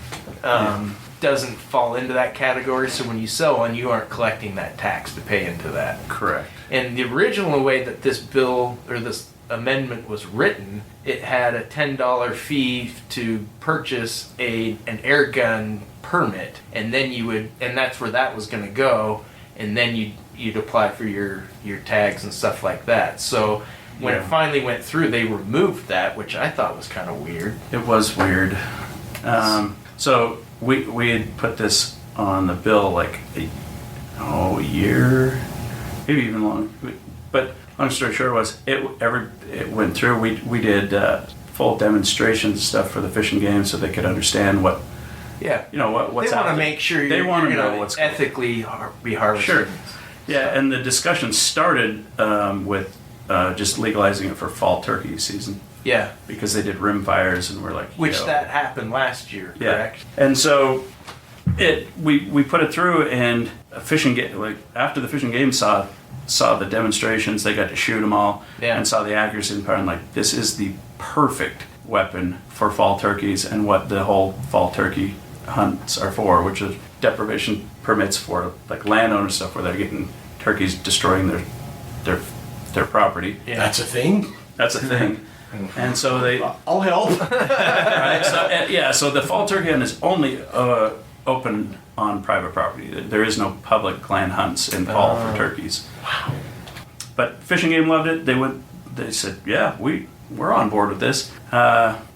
A: doesn't fall into that category. So when you sell one, you aren't collecting that tax to pay into that.
C: Correct.
A: And the original way that this bill or this amendment was written, it had a $10 fee to purchase an air gun permit, and then and that's where that was going to go, and then you'd apply for your tags and stuff like that. So when it finally went through, they removed that, which I thought was kind of weird.
C: It was weird. So we had put this on the bill like a year, maybe even long. But long story short was it went through. We did full demonstrations and stuff for the fishing game so they could understand what
A: Yeah,
C: what's
A: they
C: out
A: want to
C: there.
A: make sure
C: They
A: you're
C: want to
A: going
C: know what's
A: ethically be harvested.
C: Sure. Yeah, and the discussion started with just legalizing it for fall turkey season
A: Yeah,
C: because they did rim fires and we're like,
A: which that happened last year,
C: yeah.
A: correct?
C: And so we put it through, and after the fishing game saw the demonstrations, they got to shoot them all and saw the accuracy and power, and like, this is the perfect weapon for fall turkeys and what the whole fall turkey hunts are for, which is deprivation permits for like landowner stuff where they're getting turkeys destroying their property.
A: Yeah.
B: That's a thing?
C: That's a thing. And so they
B: I'll help.
C: right, so the fall turkey hunt is only open on private property. There is no public land hunts in fall for turkeys.
B: Wow.
C: But Fishing Game loved it. They said, yeah, we're on board with this.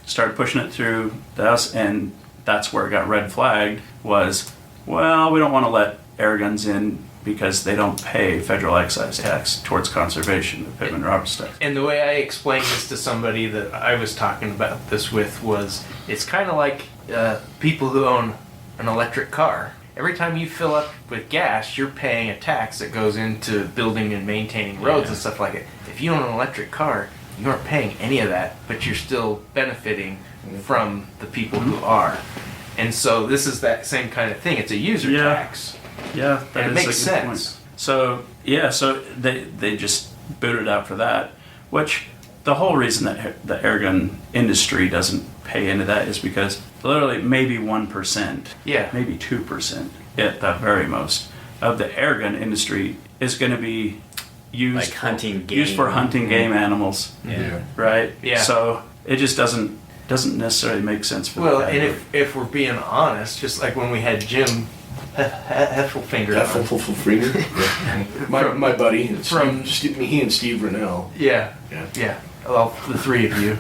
C: Started pushing it through the house, and that's where it got red flagged was, well, we don't want to let air guns in because they don't pay federal excise tax towards conservation, the Pittman Roberts tax.
A: And the way I explained this to somebody that I was talking about this with was, it's kind of like people who own an electric car. Every time you fill up with gas, you're paying a tax that goes into building and maintaining roads and stuff like it. If you own an electric car, you aren't paying any of that, but you're still benefiting from the people who are. And so this is that same kind of thing. It's a user tax.
C: Yeah, that
A: And it
C: is
A: makes
C: a good
A: sense.
C: point. So they just booted out for that, which the whole reason that the airgun industry doesn't pay into that is because literally maybe 1%, maybe 2% at the very most of the airgun industry is going to be used
D: Like hunting game.
C: used for hunting game animals,
D: Yeah.
C: right?
A: Yeah.
C: So it just doesn't necessarily make sense for
A: Well,
C: the
A: and
C: category.
A: if we're being honest, just like when we had Jim Heffelfinger on.
B: Finger. My buddy, he and Steve Rennell.
A: Yeah.
B: Yeah.
A: Yeah. Well, the three of you.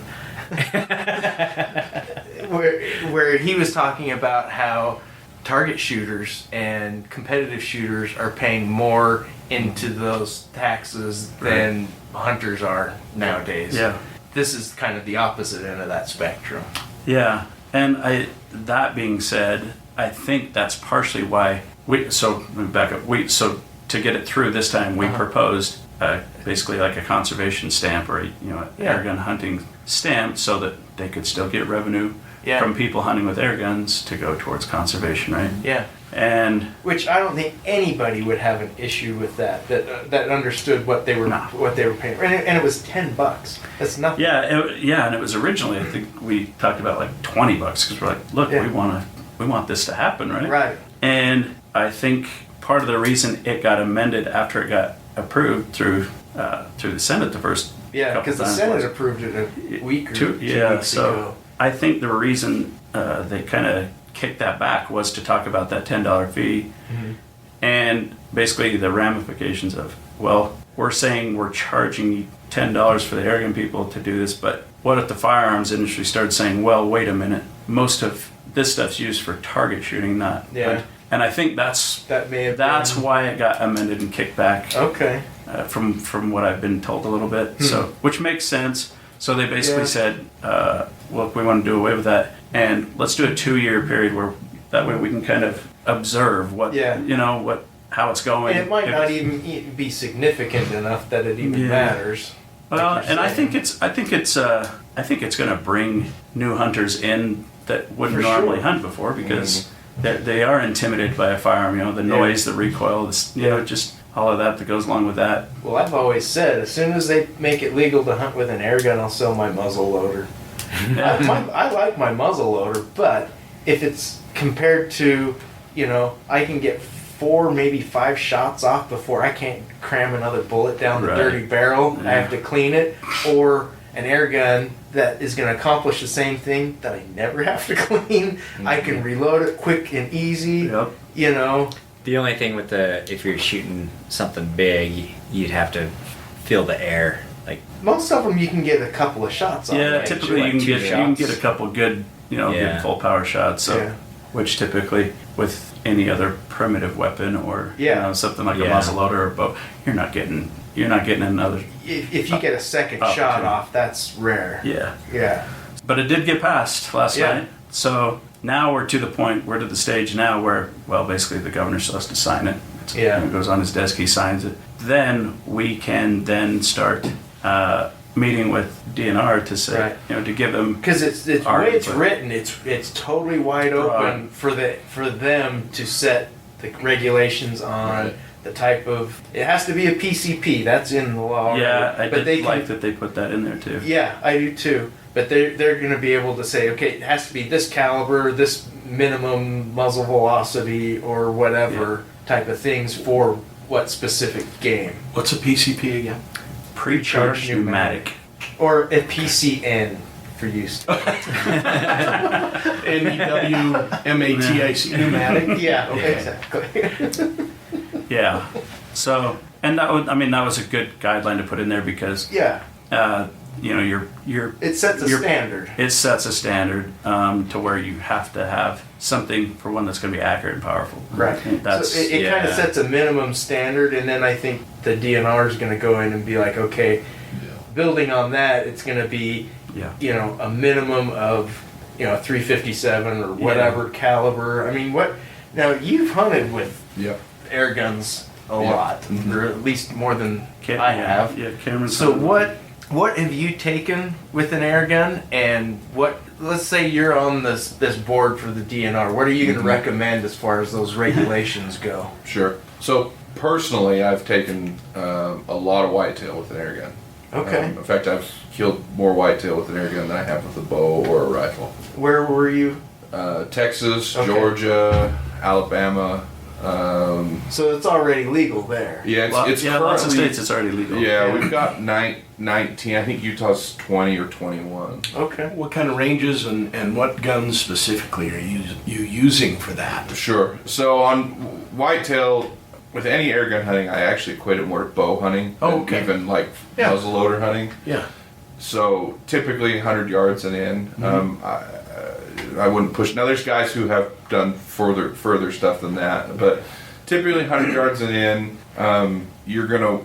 A: where he was talking about how target shooters and competitive shooters are paying more into those taxes than hunters are nowadays.
C: Yeah.
A: This is kind of the opposite end of that spectrum.
C: Yeah, and that being said, I think that's partially why let me back up. So to get it through this time, we proposed basically like a conservation stamp or airgun hunting stamp so that they could still get revenue from people hunting with air guns to go towards conservation, right?
A: Yeah.
C: And
A: Which I don't think anybody would have an issue with that understood what they were paying, and it was $10. That's nothing.
C: yeah, and it was originally, I think we talked about like $20 because we're like, look, we want this to happen, right?
A: Right.
C: And I think part of the reason it got amended after it got approved through the Senate the first
A: Yeah, because the
C: times
A: Senate
C: was-
A: approved it a week or two
C: yeah,
A: weeks
C: so
A: ago.
C: I think the reason they kind of kicked that back was to talk about that $10 fee and basically the ramifications of, well, we're saying we're charging $10 for the airgun people to do this, but what if the firearms industry started saying, well, wait a minute, most of this stuff's used for target shooting, not
A: Yeah.
C: And I think that's
A: That's
C: why it got amended and kicked back
A: okay.
C: from what I've been told a little bit. So, which makes sense. So they basically said, look, we want to do away with that, and let's do a 2-year period where that way we can kind of observe how it's going.
A: And it might not even be significant enough that it even matters.
C: Well,
A: like you're
C: and I
A: saying.
C: think it's going to bring new hunters in that wouldn't
A: For
C: normally
A: sure.
C: hunt before because they are intimidated by a firearm. The noise, the recoil, just all of that goes along with that.
A: Well, I've always said, as soon as they make it legal to hunt with an air gun, I'll sell my muzzle loader. I like my muzzle loader, but if it's compared to, I can get 4, maybe 5 shots off before I can't cram another bullet down the
C: Right.
A: dirty barrel.
C: Yeah.
A: I have to clean it, or an air gun that is going to accomplish the same thing that I never have to clean. I can reload it quick and easy.
C: Yep.
D: The only thing with if you're shooting something big, you'd have to feel the air. Like,
A: Most of them you can get a couple of shots on.
C: Yeah,
A: right?
C: typically
D: like
C: you can
D: 2
C: get
D: shots.
C: a couple good,
D: Yeah.
C: good full power shots. So,
A: Yeah.
C: which typically with any other primitive weapon or something like a
D: Yeah.
C: muzzleloader or a bow, you're not getting another.
A: If you get a second
C: Oh,
A: shot
C: okay.
A: off, that's rare.
C: Yeah.
A: Yeah.
C: But it did get passed last
A: Yeah.
C: night. So now we're to the stage now where, well, basically the governor still has to sign it.
A: Yeah.
C: It goes on his desk, he signs it. Then we can then start meeting with DNR to say,
A: Right.
C: to give them.
A: Because it's the
C: Our
A: way it's
C: input.
A: written, it's totally wide open for them to set the regulations on
B: Right.
A: the type of. It has to be a PCP. That's in the law.
C: Yeah,
A: already.
C: I
A: but they
C: did
A: can,
C: like that they put that in there too.
A: Yeah, I do too. But they're going to be able to say, okay, it has to be this caliber, this minimum muzzle velocity, or whatever type of things for what specific game,
B: What's a PCP again?
C: Pre-charged pneumatic.
A: or a PCN for use.
B: NEWMATIC pneumatic.
A: Yeah,
B: Okay.
A: exactly.
C: Yeah. So, and that was a good guideline to put in there because
A: Yeah,
C: you're
A: it sets a standard.
C: it sets a standard to where you have to have something for one that's going to be accurate and powerful.
A: Right.
C: That's
A: So it kind of sets a minimum standard, and then I think the DNR is going to go in and be like, okay, building on that, it's going to be, a minimum of, 357 or whatever caliber. I mean, now you've hunted with
E: Yep.
A: air guns a
E: Yeah.
A: lot, or at least more than
C: Ca-
A: I
C: yeah,
A: have.
C: Yeah, Cameron.
A: So what have you taken with an air gun, and let's say you're on this board for the DNR, what are you going to recommend as far as those regulations go?
E: Sure. So personally, I've taken a lot of whitetail with an air gun.
A: Okay.
E: In fact, I've killed more whitetail with an air gun than I have with a bow or a rifle.
A: Where were you?
E: Texas,
A: Okay.
E: Georgia, Alabama.
A: So it's already legal there.
E: Yeah, it's
C: lots of
E: currently-
C: states it's already legal.
E: Yeah, we've got 19. I think Utah's 20 or 21.
A: Okay.
B: What kind of ranges and what guns specifically are you using for that?
E: Sure. So on whitetail, with any air gun hunting, I actually equate it more to bow hunting
B: Oh,
E: than
B: okay.
E: even like
B: Yeah.
E: muzzleloader hunting.
B: Yeah.
E: So typically 100 yards and in. I wouldn't push. Now there's guys who have done further stuff than that, but typically 100 yards and in. You're gonna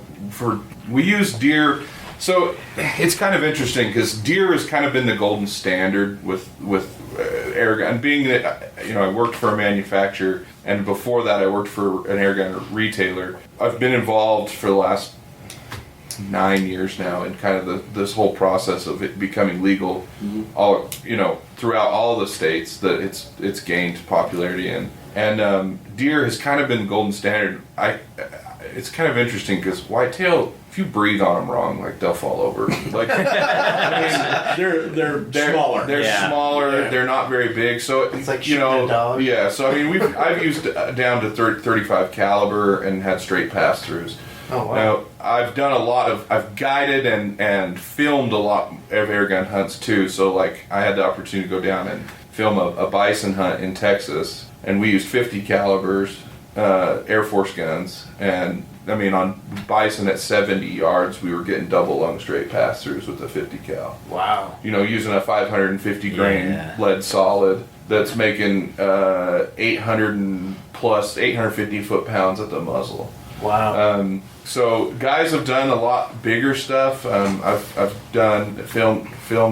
E: we use deer. So it's kind of interesting because deer has kind of been the golden standard with air gun. Being that I worked for a manufacturer, and before that I worked for an air gun retailer. I've been involved for the last 9 years now in kind of this whole process of it becoming legal, all throughout all the states that it's gained popularity in. And deer has kind of been the golden standard. It's kind of interesting because whitetail, if you breathe on them wrong, like they'll fall over. Like
B: They're smaller.
E: They're smaller.
B: Yeah.
E: They're not very big. So
A: It's like shooting a dog.
E: Yeah. So I mean, I've used down to 35 caliber and had straight pass throughs.
A: Oh wow.
E: Now, I've guided and filmed a lot of air gun hunts too, so like I had the opportunity to go down and film a bison hunt in Texas, and we used 50 calibers, Air Force guns, and I mean on bison at 70 yards, we were getting double lung straight pass-throughs with the 50 cal.
A: Wow.
E: Using a 550 grain
D: Yeah.
E: lead solid that's making 850 foot-pounds at the muzzle.
A: Wow.
E: So guys have done a lot bigger stuff. I've filmed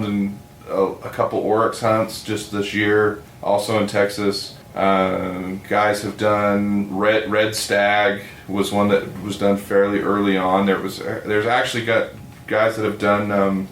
E: in a couple oryx hunts just this year, also in Texas. Guys have done red stag was one that was done fairly early on. There's actually got guys that have done.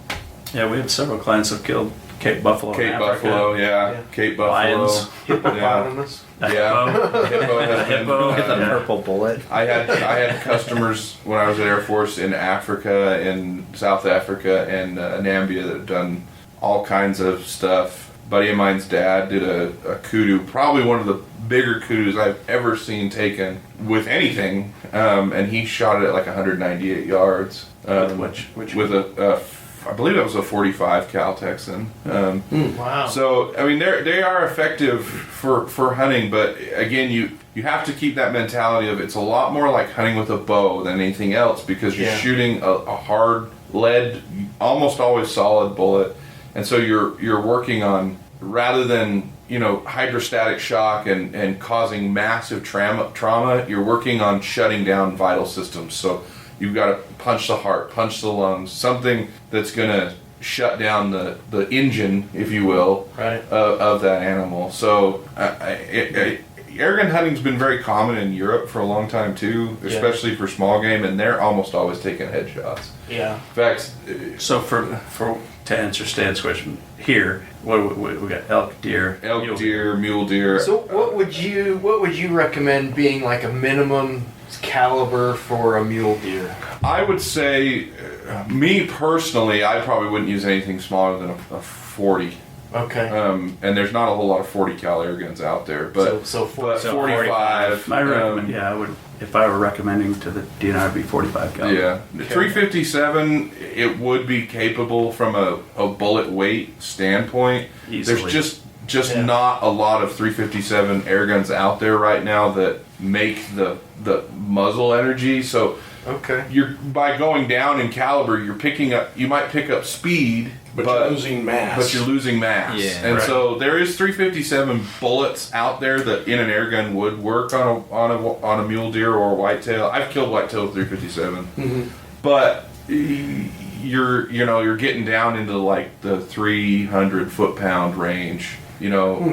C: Yeah, we have several clients that have killed Cape Buffalo. in
E: Cape
C: Africa.
E: Buffalo, yeah.
A: Yeah.
E: Cape Buffalo.
C: Lions.
A: Hippopotamus.
C: A
E: Yeah.
C: hippo.
E: Hippo has been,
C: Hippo.
D: With a
C: Yeah.
D: purple bullet.
E: I had customers when I was at Air Force in Africa, in South Africa, and Namibia that have done all kinds of stuff. Buddy of mine's dad did a kudu, probably one of the bigger kudus I've ever seen taken with anything, and he shot it at like 198 yards.
A: Which
E: with I believe that was a 45 cal Texan.
A: wow.
E: So I mean, they are effective for hunting, but again, you have to keep that mentality of it's a lot more like hunting with a bow than anything else because you're shooting a hard lead, almost always solid bullet, and so you're working on rather than hydrostatic shock and causing massive trauma. You're working on shutting down vital systems. So you've got to punch the heart, punch the lungs, something that's going to shut down the engine, if you will,
A: Right.
E: of that animal. So airgun hunting's been very common in Europe for a long time too, especially for small game, and they're almost always taking headshots.
A: Yeah.
E: In fact,
C: So for to answer Stan's question, here we got elk, deer, mule
E: deer, mule deer.
A: So what would you recommend being like a minimum caliber for a mule deer?
E: I would say, me personally, I probably wouldn't use anything smaller than a 40.
A: Okay.
E: And there's not a whole lot of 40 cal air guns out there, but
A: so
E: 45.
C: My recommend, I would, if I were recommending to the DNR, it'd be 45 cal.
E: Yeah, 357. It would be capable from a bullet weight standpoint.
C: Easily.
E: There's just not a lot of 357 air guns out there right now that make the muzzle energy. So
A: okay.
E: by going down in caliber, you might pick up speed,
B: But you're losing mass.
E: But you're losing mass.
D: Yeah.
E: And
C: Right.
E: so there is 357 bullets out there that in an air gun would work on a mule deer or a whitetail. I've killed whitetail with 357. But you're getting down into like the 300 foot-pound range.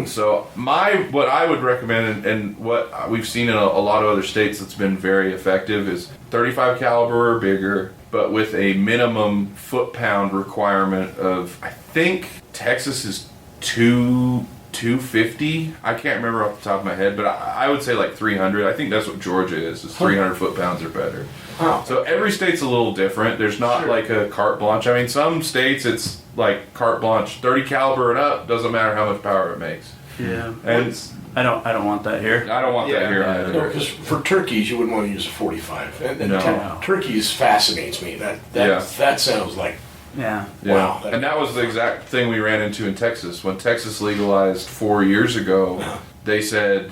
E: So what I would recommend and what we've seen in a lot of other states that's been very effective is 35 caliber or bigger, but with a minimum foot-pound requirement of, I think Texas is 250. I can't remember off the top of my head, but I would say like 300. I think that's what Georgia is 300 foot-pounds or better.
A: Oh.
E: So every state's a little different. There's not like a carte blanche. I mean, some states it's like carte blanche, 30 caliber and up, doesn't matter how much power it makes.
C: Yeah.
E: And
C: I don't want that here.
E: I don't want that here either.
B: No, because for turkeys you wouldn't want to use a 45. And
E: No.
B: turkeys fascinates me. That sounds like
C: Yeah.
E: Yeah.
B: wow.
E: And that was the exact thing we ran into in Texas. When Texas legalized 4 years ago, they said,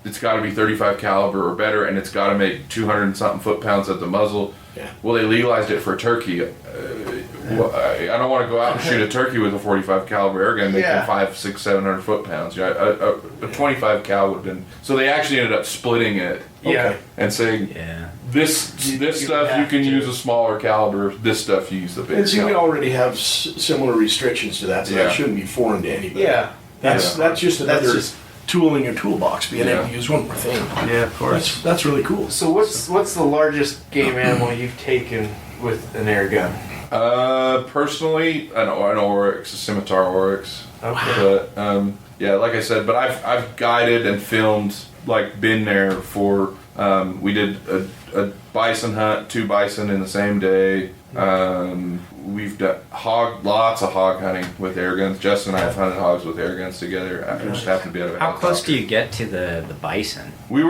E: it's got to be 35 caliber or better, and it's got to make 200 and something foot-pounds at the muzzle.
B: Yeah.
E: Well, they legalized it for turkey. I don't want to go out and shoot a turkey with a 45 caliber air gun making 500, 600, 700 foot-pounds. A 25 cal would have been. So they actually ended up splitting it.
A: Yeah.
E: And saying this
A: You
E: stuff you
A: have
E: can
A: to.
E: use a smaller caliber. This stuff you use the big.
B: And see, we
E: caliber.
B: already have similar restrictions to that, so
E: Yeah.
B: that shouldn't be foreign to anybody.
A: Yeah.
B: That's just another
A: That's just-
B: tool in your toolbox, being able
E: Yeah.
B: to use one more thing.
C: Yeah, of course.
B: That's really cool.
A: So what's the largest game animal you've taken with an air gun?
E: Personally, an oryx, a scimitar oryx.
A: Okay.
E: But like I said, but I've guided and filmed, like been there for. We did a bison hunt, 2 bison in the same day. We've done lots of hog hunting with air guns. Justin and I have hunted hogs with air guns together. I just happened to be out of a
D: How close
E: helicopter.
D: do you get to the bison?
E: We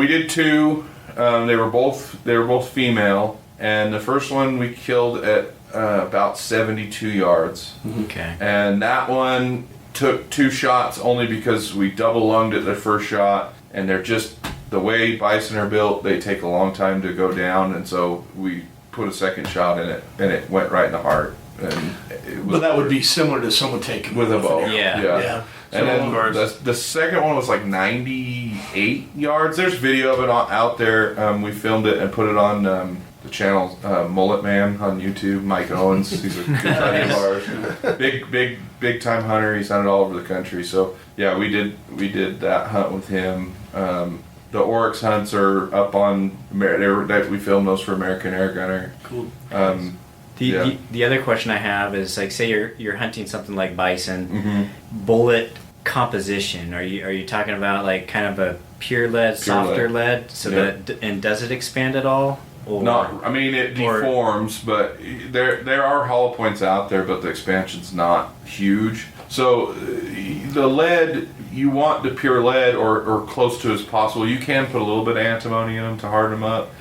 E: did 2. They were both female, and the first one we killed at about 72 yards,
D: Okay.
E: and that one took 2 shots only because we double lunged at the first shot, and they're just the way bison are built. They take a long time to go down, and so we put a second shot in it, and it went right in the heart. And it was
B: But that would be similar to someone taking
E: with a bow.
B: an arrow.
D: Yeah.
E: And
C: So, of
E: then
C: course-
E: the second one was like 98 yards. There's video of it out there. We filmed it and put it on the channel Mullet Man on YouTube. Mike Owens, he's a good buddy of ours. Big time hunter. He's hunted all over the country. So yeah, we did that hunt with him. The oryx hunts are up on. We filmed those for American Air Gunner.
B: Cool.
D: The other question I have is like, say you're hunting something like bison,
E: Mm-hmm.
D: bullet composition. Are you talking about like kind of a pure lead, softer lead, so that and does it expand at all? Or
E: Not, I mean, it deforms, but there are hollow points out there, but the expansion's not huge. So the lead, you want the pure lead or close to as possible. You can put a little bit of antimony in them to harden them up,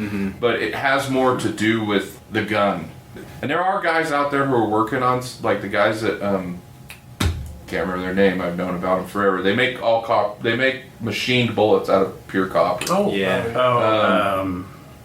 E: but it has more to do with the gun. And there are guys out there who are working on, like the guys that can't remember their name. I've known about them forever. They make They make machined bullets out of pure copper.
B: Oh,
D: yeah.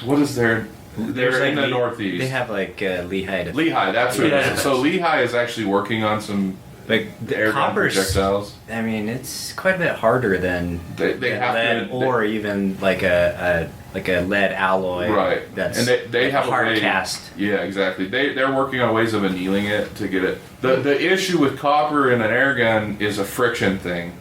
E: What is their? They're
D: There's
E: in the Northeast.
D: They have like Lehigh.
E: Lehigh, that's what it is. So Lehigh is actually working on some
D: Like the
E: airgun
D: copper's,
E: projectiles.
D: I mean, it's quite a bit harder than
E: They have
D: lead,
E: to,
D: or even like a lead alloy.
E: right.
D: That's
E: And they
D: like
E: have a
D: hard
E: way,
D: cast.
E: Yeah, exactly. They're working on ways of annealing it to get it. The issue with copper in an air gun is a friction thing.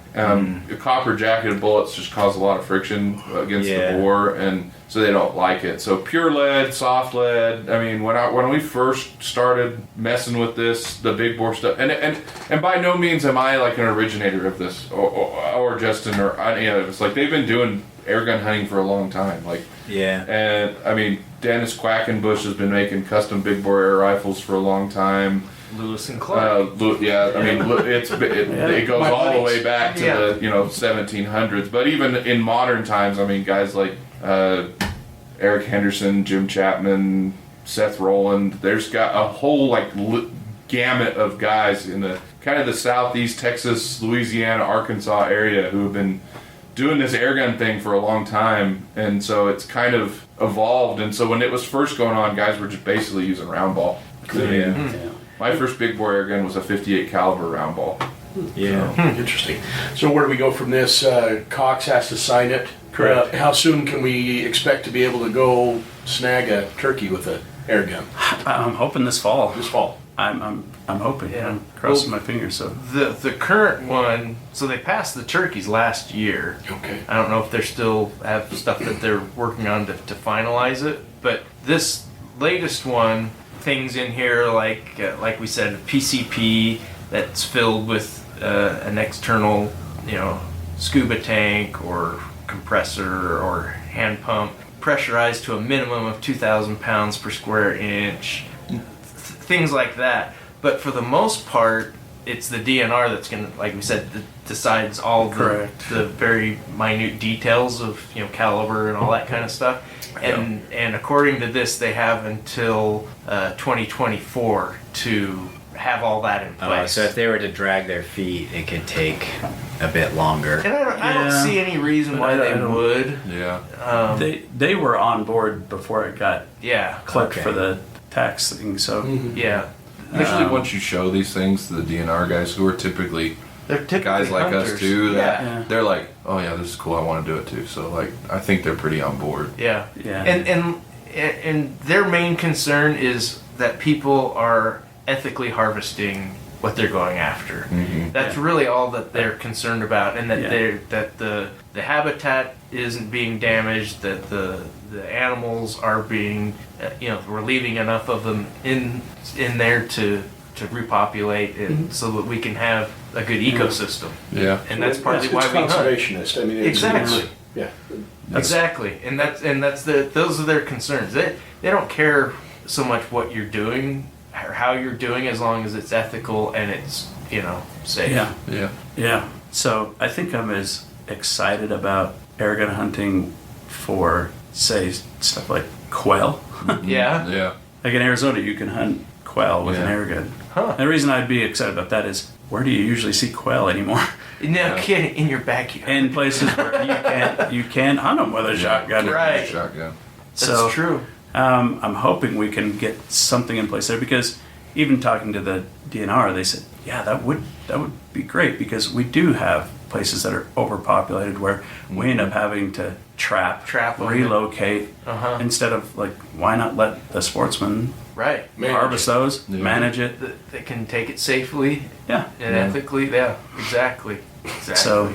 E: Copper jacketed bullets just cause a lot of friction against the bore, and so they don't like it. So pure lead, soft lead. I mean, when we first started messing with this, the big bore stuff, and by no means am I like an originator of this, or Justin or any of us. Like they've been doing airgun hunting for a long time. Like and I mean Dennis Quackenbush has been making custom big bore air rifles for a long time.
A: Lewis and Clark.
E: I mean, it goes all the way back to the 1700s. But even in modern times, I mean, guys like Eric Henderson, Jim Chapman, Seth Rowland. There's got a whole like gamut of guys in the kind of the southeast Texas, Louisiana, Arkansas area who have been doing this airgun thing for a long time, and so it's kind of evolved. And so when it was first going on, guys were just basically using round ball. My first big bore airgun was a 58 caliber round ball.
B: Interesting. So where do we go from this? Cox has to sign it.
C: Correct.
B: How soon can we expect to be able to go snag a turkey with an airgun?
C: I'm hoping this fall.
B: This fall.
C: I'm hoping.
A: Yeah.
C: I'm crossing my fingers. So
A: The current one, so they passed the turkeys last year.
B: Okay.
A: I don't know if they still have stuff that they're working on to finalize it, but this latest one, things in here like we said, PCP that's filled with an external, scuba tank or compressor or hand pump, pressurized to a minimum of 2,000 pounds per square inch, things like that. But for the most part, it's the DNR that's going to, like we said, decides all the very minute details of caliber and all that kind of stuff. And according to this, they have until 2024 to have all that in place.
D: So if they were to drag their feet, it could take a bit longer.
A: And I don't see any reason why they would.
E: Yeah.
C: they were on board before it got
A: Yeah.
C: clipped for the tax thing. So
A: Yeah.
E: Usually once you show these things to the DNR guys who are typically
A: They're typically
E: guys like
A: hunters.
E: us too,
A: Yeah.
E: they're like, oh yeah, this is cool, I want to do it too. So like, I think they're pretty on board.
A: Yeah.
C: Yeah.
A: And their main concern is that people are ethically harvesting what they're going after. That's really all that they're concerned about, and that the habitat isn't being damaged, that the animals are being we're leaving enough of them in there to repopulate it so that we can have a good ecosystem.
E: Yeah.
A: And that's partly
B: it's
A: why we hunt.
B: conservationist. I mean,
A: Exactly.
B: Yeah.
A: Exactly, and that's those are their concerns. They don't care so much what you're doing or how you're doing, as long as it's ethical and it's safe.
E: Yeah.
C: So I think I'm as excited about airgun hunting for, say, stuff like quail.
A: Yeah.
E: Yeah.
C: Like in Arizona, you can hunt quail with an airgun.
A: Huh.
C: And the reason I'd be excited about that is, where do you usually see quail anymore?
A: No kidding, in your backyard.
C: In places where you can't hunt them with a shotgun.
A: Right.
E: Shotgun.
A: That's true.
C: I'm hoping we can get something in place there, because even talking to the DNR, they said, yeah, that would be great, because we do have places that are overpopulated where we end up having to trap
A: them.
C: relocate, instead of like, why not let the sportsman
A: Right.
C: harvest those, manage it.
A: They can take it safely
C: Yeah.
A: and ethically. Yeah, exactly.
C: So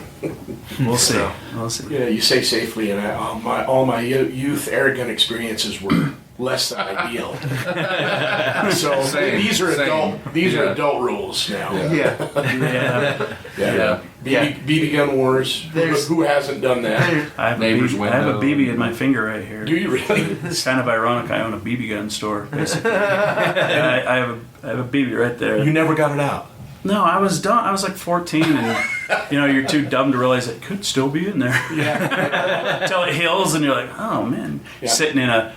C: we'll see.
A: So-
C: We'll see.
B: You say safely, and all my youth airgun experiences were less than ideal. So
E: Same,
B: these are
E: same.
B: are
E: Yeah.
B: adult rules now.
A: Yeah.
C: Yeah.
B: BB gun wars.
A: There's-
B: Who hasn't done that?
C: I have,
E: Neighbor's
C: I have a
E: window.
C: BB in my finger right here.
B: Do you really?
C: It's kind of ironic. I own a BB gun store, basically. And I have a BB right there.
B: You never got it out.
C: No, I was done. I was like 14, and you're too dumb to realize it could still be in there.
B: Yeah.
C: Until it heals, and you're like, oh man,
B: Yeah.
C: sitting in a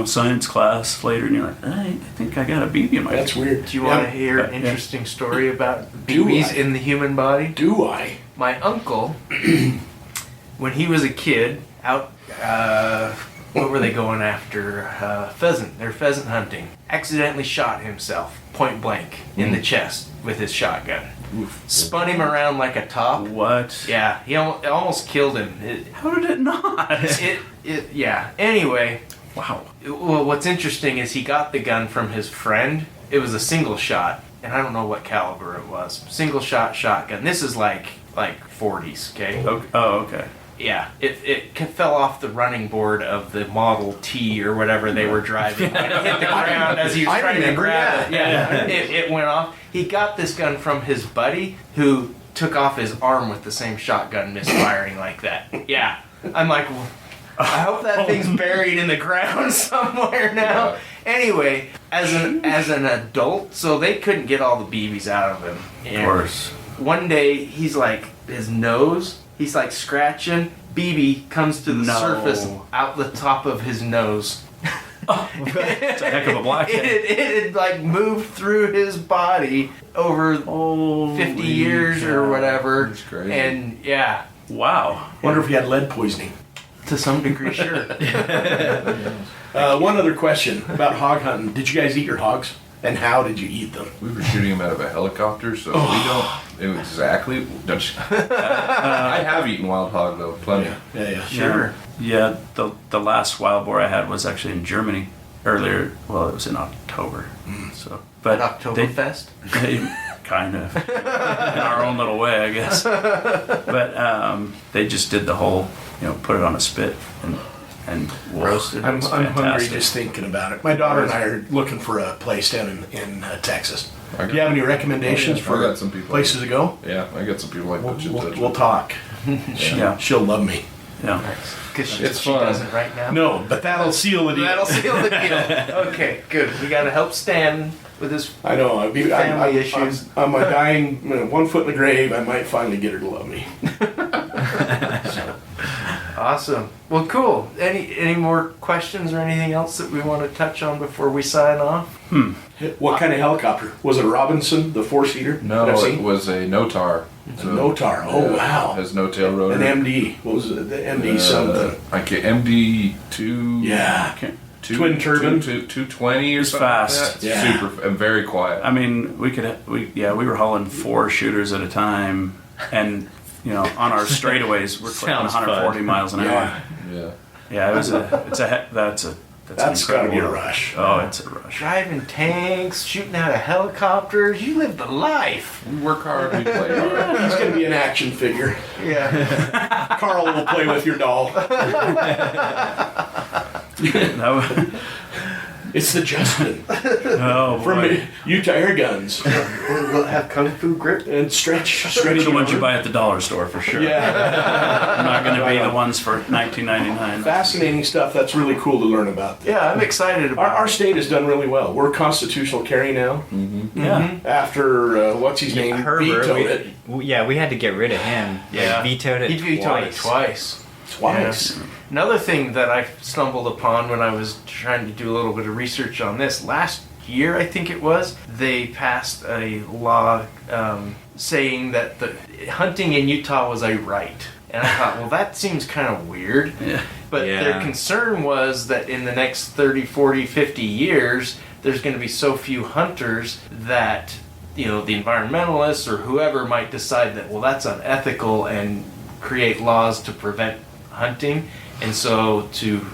C: science class later, and you're like, I think I got a BB in my.
B: That's weird.
A: Do you want to
B: Yeah.
A: hear an
C: Yeah.
A: interesting story about
B: Do
A: BBs
B: I?
A: in the human body?
B: Do I?
A: My uncle, when he was a kid, out, what were they going after? Pheasant. They're pheasant hunting. Accidentally shot himself, point blank, in the chest with his shotgun. Spun him around like a top.
C: What?
A: Yeah, it almost killed him.
C: How did it not?
A: Yeah. Anyway,
C: Wow.
A: well, what's interesting is he got the gun from his friend. It was a single shot, and I don't know what caliber it was. Single shot shotgun. This is like 40s, okay?
C: Oh, okay.
A: Yeah, it fell off the running board of the Model T or whatever they were driving. And it hit the ground as he was
B: I
A: trying to
B: remember,
A: grab it.
B: yeah.
A: It went off. He got this gun from his buddy who took off his arm with the same shotgun misfiring like that. Yeah. I'm like, well, I hope that thing's buried in the ground somewhere now. Anyway, as an adult, so they couldn't get all the BBs out of him.
C: Of course.
A: One day, he's like, his nose, he's like scratching. BB comes to the
C: No.
A: surface out the top of his nose.
C: It's a heck of a blackhead.
A: It had like moved through his body over 50 years or whatever.
E: That's crazy.
A: And yeah,
C: Wow.
B: Wonder if he had lead poisoning.
A: to some degree, sure.
B: One other question about hog hunting. Did you guys eat your hogs? And how did you eat them?
E: We were shooting them out of a helicopter, so we don't exactly. Don't you? I have eaten wild hog though, plenty.
B: Yeah.
A: Sure.
C: Yeah, the last wild boar I had was actually in Germany earlier. Well, it was in October. So, but
A: At Oktoberfest?
C: they kind of in our own little way, I guess. But they just did the whole, put it on a spit and roasted.
B: I'm
C: It was
B: hungry
C: fantastic.
B: just thinking about it. My daughter and I are looking for a place down in Texas.
E: I
B: Do you have any recommendations
E: I
B: for
E: got some people.
B: places to go?
E: Yeah, I got some people like
B: We'll talk.
C: Yeah.
B: She'll love me.
C: Yeah.
A: Because
E: It's
A: she
E: fun.
A: doesn't right now.
B: No, but that'll seal the deal.
A: That'll seal the deal. Okay, good. We got to help Stan with his.
B: I know.
A: Family issues.
B: On my dying, 1 foot in the grave, I might finally get her to love me.
A: Awesome. Well, cool. Any more questions or anything else that we want to touch on before we sign off?
B: What kind of helicopter? Was it a Robinson, the 4-seater?
E: No,
B: that I've
E: it
B: seen?
E: was a Notar.
B: A Notar. Oh, wow.
E: Has no tail rotor.
B: An MD. What was it? The MD something.
E: I can't, MD2.
B: Yeah.
E: Two,
B: Twin turbine.
E: 220 or
C: It's
E: something.
C: fast.
E: Like that.
B: Yeah.
E: Super and very quiet.
C: I mean, we were hauling 4 shooters at a time, and on our straightaways we're clicking
D: Sounds
C: 140
D: fun.
C: miles an hour.
B: Yeah.
E: Yeah.
C: Yeah, that's an
B: That's got to be a
C: incredible-
B: rush.
C: Oh, it's a rush.
A: Driving tanks, shooting out of helicopters. You live the life.
E: We work hard, we play hard.
B: He's going to be an action figure.
A: Yeah.
B: Carl will play with your doll.
C: That was-
B: It's the Justin
C: oh,
B: from
C: boy.
B: Utah Airguns.
A: We'll have kung fu grip.
B: And stretch.
C: The ones you buy at the dollar store for sure.
B: Yeah.
C: I'm not going to be the ones for $19.99.
B: Fascinating stuff. That's really cool to learn about.
A: Yeah, I'm excited about
B: Our state has done really well. We're constitutional carry now.
C: Yeah.
B: After, what's his name?
D: Herbert,
B: Vetoed it
D: we had to get rid of him.
A: Yeah.
D: Like, vetoed it
A: He vetoed it
D: twice.
A: twice.
B: twice.
A: Yeah. Another thing that I stumbled upon when I was trying to do a little bit of research on this last year, I think it was, they passed a law saying that the hunting in Utah was a right. And I thought, well, that seems kind of weird.
C: Yeah.
A: But
D: Yeah.
A: their concern was that in the next 30, 40, 50 years, there's going to be so few hunters that, the environmentalists or whoever might decide that, well, that's unethical and create laws to prevent hunting. And so to,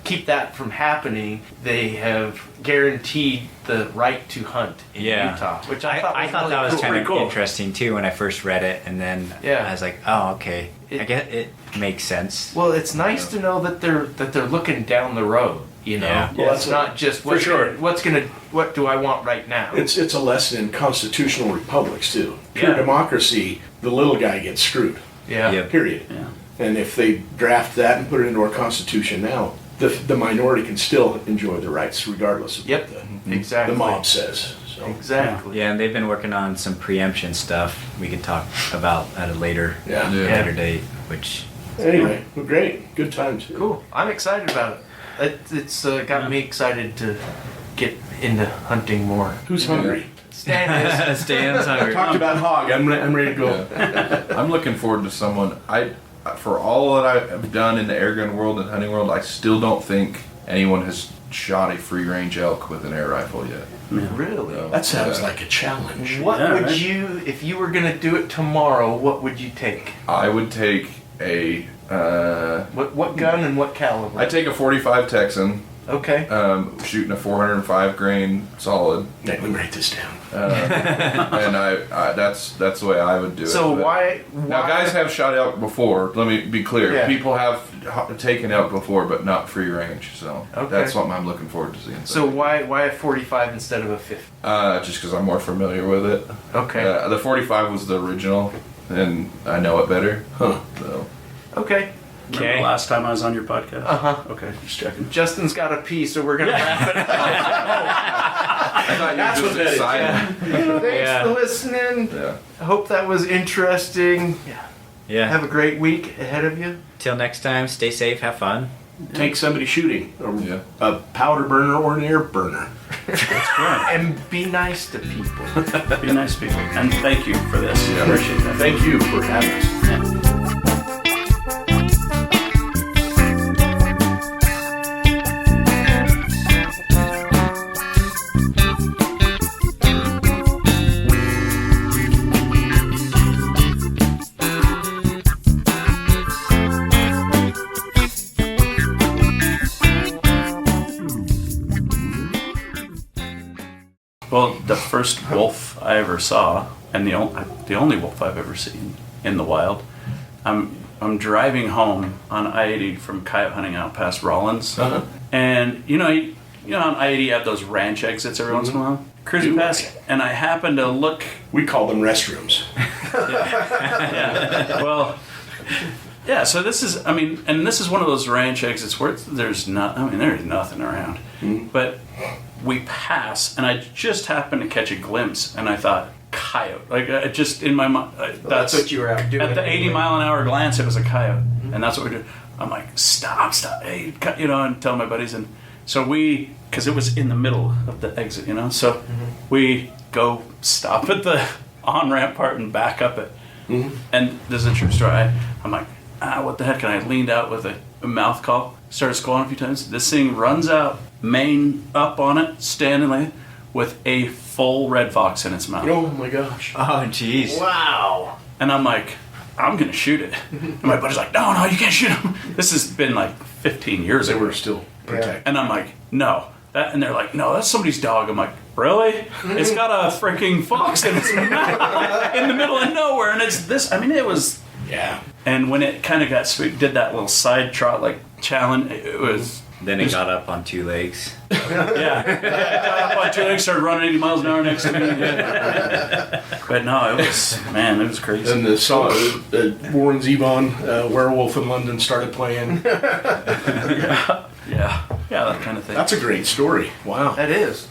A: keep that from happening, they have guaranteed the right to hunt in
D: Yeah.
A: Utah, which
D: I
A: I
D: thought
A: thought
D: that was
A: really
D: kind of
A: cool.
D: interesting too when I first read it, and then
A: Yeah.
D: I was like, oh, okay.
A: It-
D: I guess it makes sense.
A: Well, it's nice to know that they're looking down the road. You know,
D: Yeah.
B: Well,
A: it's not just
B: for sure.
A: What do I want right now?
B: It's a lesson in constitutional republics too. Pure
A: Yeah.
B: democracy, the little guy gets screwed.
A: Yeah.
D: Yep.
B: Period.
C: Yeah.
B: And if they draft that and put it into our constitution now, the minority can still enjoy the rights regardless of
A: Yep.
B: what
A: Exactly.
B: the mob says. So
A: Exactly.
D: Yeah, and they've been working on some preemption stuff we could talk about at a later
B: yeah.
E: Yeah.
D: later date, which
B: Anyway, well, great, good times.
A: Cool. I'm excited about it. It's got me excited to get into hunting more.
B: Who's hungry?
A: Stan is.
D: Stan's hungry.
B: Talked about hog. I'm ready to go.
E: Yeah. I'm looking forward to someone. For all that I've done in the airgun world and hunting world, I still don't think anyone has shot a free range elk with an air rifle yet.
A: Really?
E: No.
B: That sounds like a challenge.
A: What
C: Yeah,
A: would
C: right?
A: you, if you were gonna do it tomorrow? What would you take?
E: I would take a.
A: What gun and what caliber?
E: I take a 45 Texan,
A: Okay.
E: shooting a 405 grain solid,
B: Let me write this down.
E: and I that's the way I would do it.
A: So
E: But-
A: why?
E: Now, guys have shot elk before. Let me be clear.
A: Yeah.
E: People have taken elk before, but not free range. So
A: Okay.
E: that's something I'm looking forward to seeing.
A: So why a 45 instead of a 50?
E: Just because I'm more familiar with it.
A: Okay.
E: The 45 was the original, and I know it better.
B: Huh.
E: So
A: Okay.
C: Remember
D: Okay.
C: the last time I was on your podcast?
A: Uh-huh.
C: Okay, just checking.
A: Justin's got a pee, so we're gonna wrap it up.
E: I thought
B: That's
E: you were
B: what
E: just
B: that is.
E: excited.
A: Thanks
D: Yeah.
A: for listening.
E: Yeah.
A: I hope that was interesting.
D: Yeah.
A: Have a great week ahead of you.
D: Till next time, stay safe, have fun.
B: Take somebody shooting.
E: Yeah.
B: A powder burner or an air burner.
A: And be nice to people.
C: Be nice people. And thank you for this.
E: Yeah.
C: Appreciate that.
B: Thank you for having us.
C: Well, the first wolf I ever saw, and the only wolf I've ever seen in the wild, I'm driving home on I-80 from coyote hunting out past Rollins,
B: Uh-huh.
C: and you know on I-80 you have those ranch exits every once in a while. Cruising
B: Do
C: past, and I happen to look.
B: We call them restrooms.
C: Yeah. Well, yeah. So this is, and this is one of those ranch exits where there's nothing around. But we pass, and I just happened to catch a glimpse, and I thought coyote. Like just in my mind,
A: That's what you were out doing.
C: at the 80 mile an hour glance, it was a coyote, and that's what we did. I'm like, stop, hey, and tell my buddies, and so because it was in the middle of the exit, so we go stop at the on-ramp part and back up it. And this is a true story. I'm like, what the heck? And I leaned out with a mouth call, started squalling a few times. This thing runs out, mane up on it, standing like with a full red fox in its mouth.
B: Oh my gosh.
D: Oh, jeez.
A: Wow.
C: And I'm like, I'm gonna shoot it. And my buddy's like, no, you can't shoot him. This has been like 15 years
B: They
C: ago.
B: were still protected.
C: And I'm like, no. And they're like, no, that's somebody's dog. I'm like, really? It's got a freaking fox in its mouth in the middle of nowhere. And it's this, it was.
B: Yeah.
C: And when it kind of got sweet, did that little side trot like challenge, it was.
D: Then it got up on two legs.
C: Yeah. It got up on two legs, started running 80 miles an hour next to me. But no, it was crazy.
B: And the song, Warren Zevon, Werewolf in London started playing.
C: Yeah, that kind of thing.
B: That's a great story. Wow.
A: That is.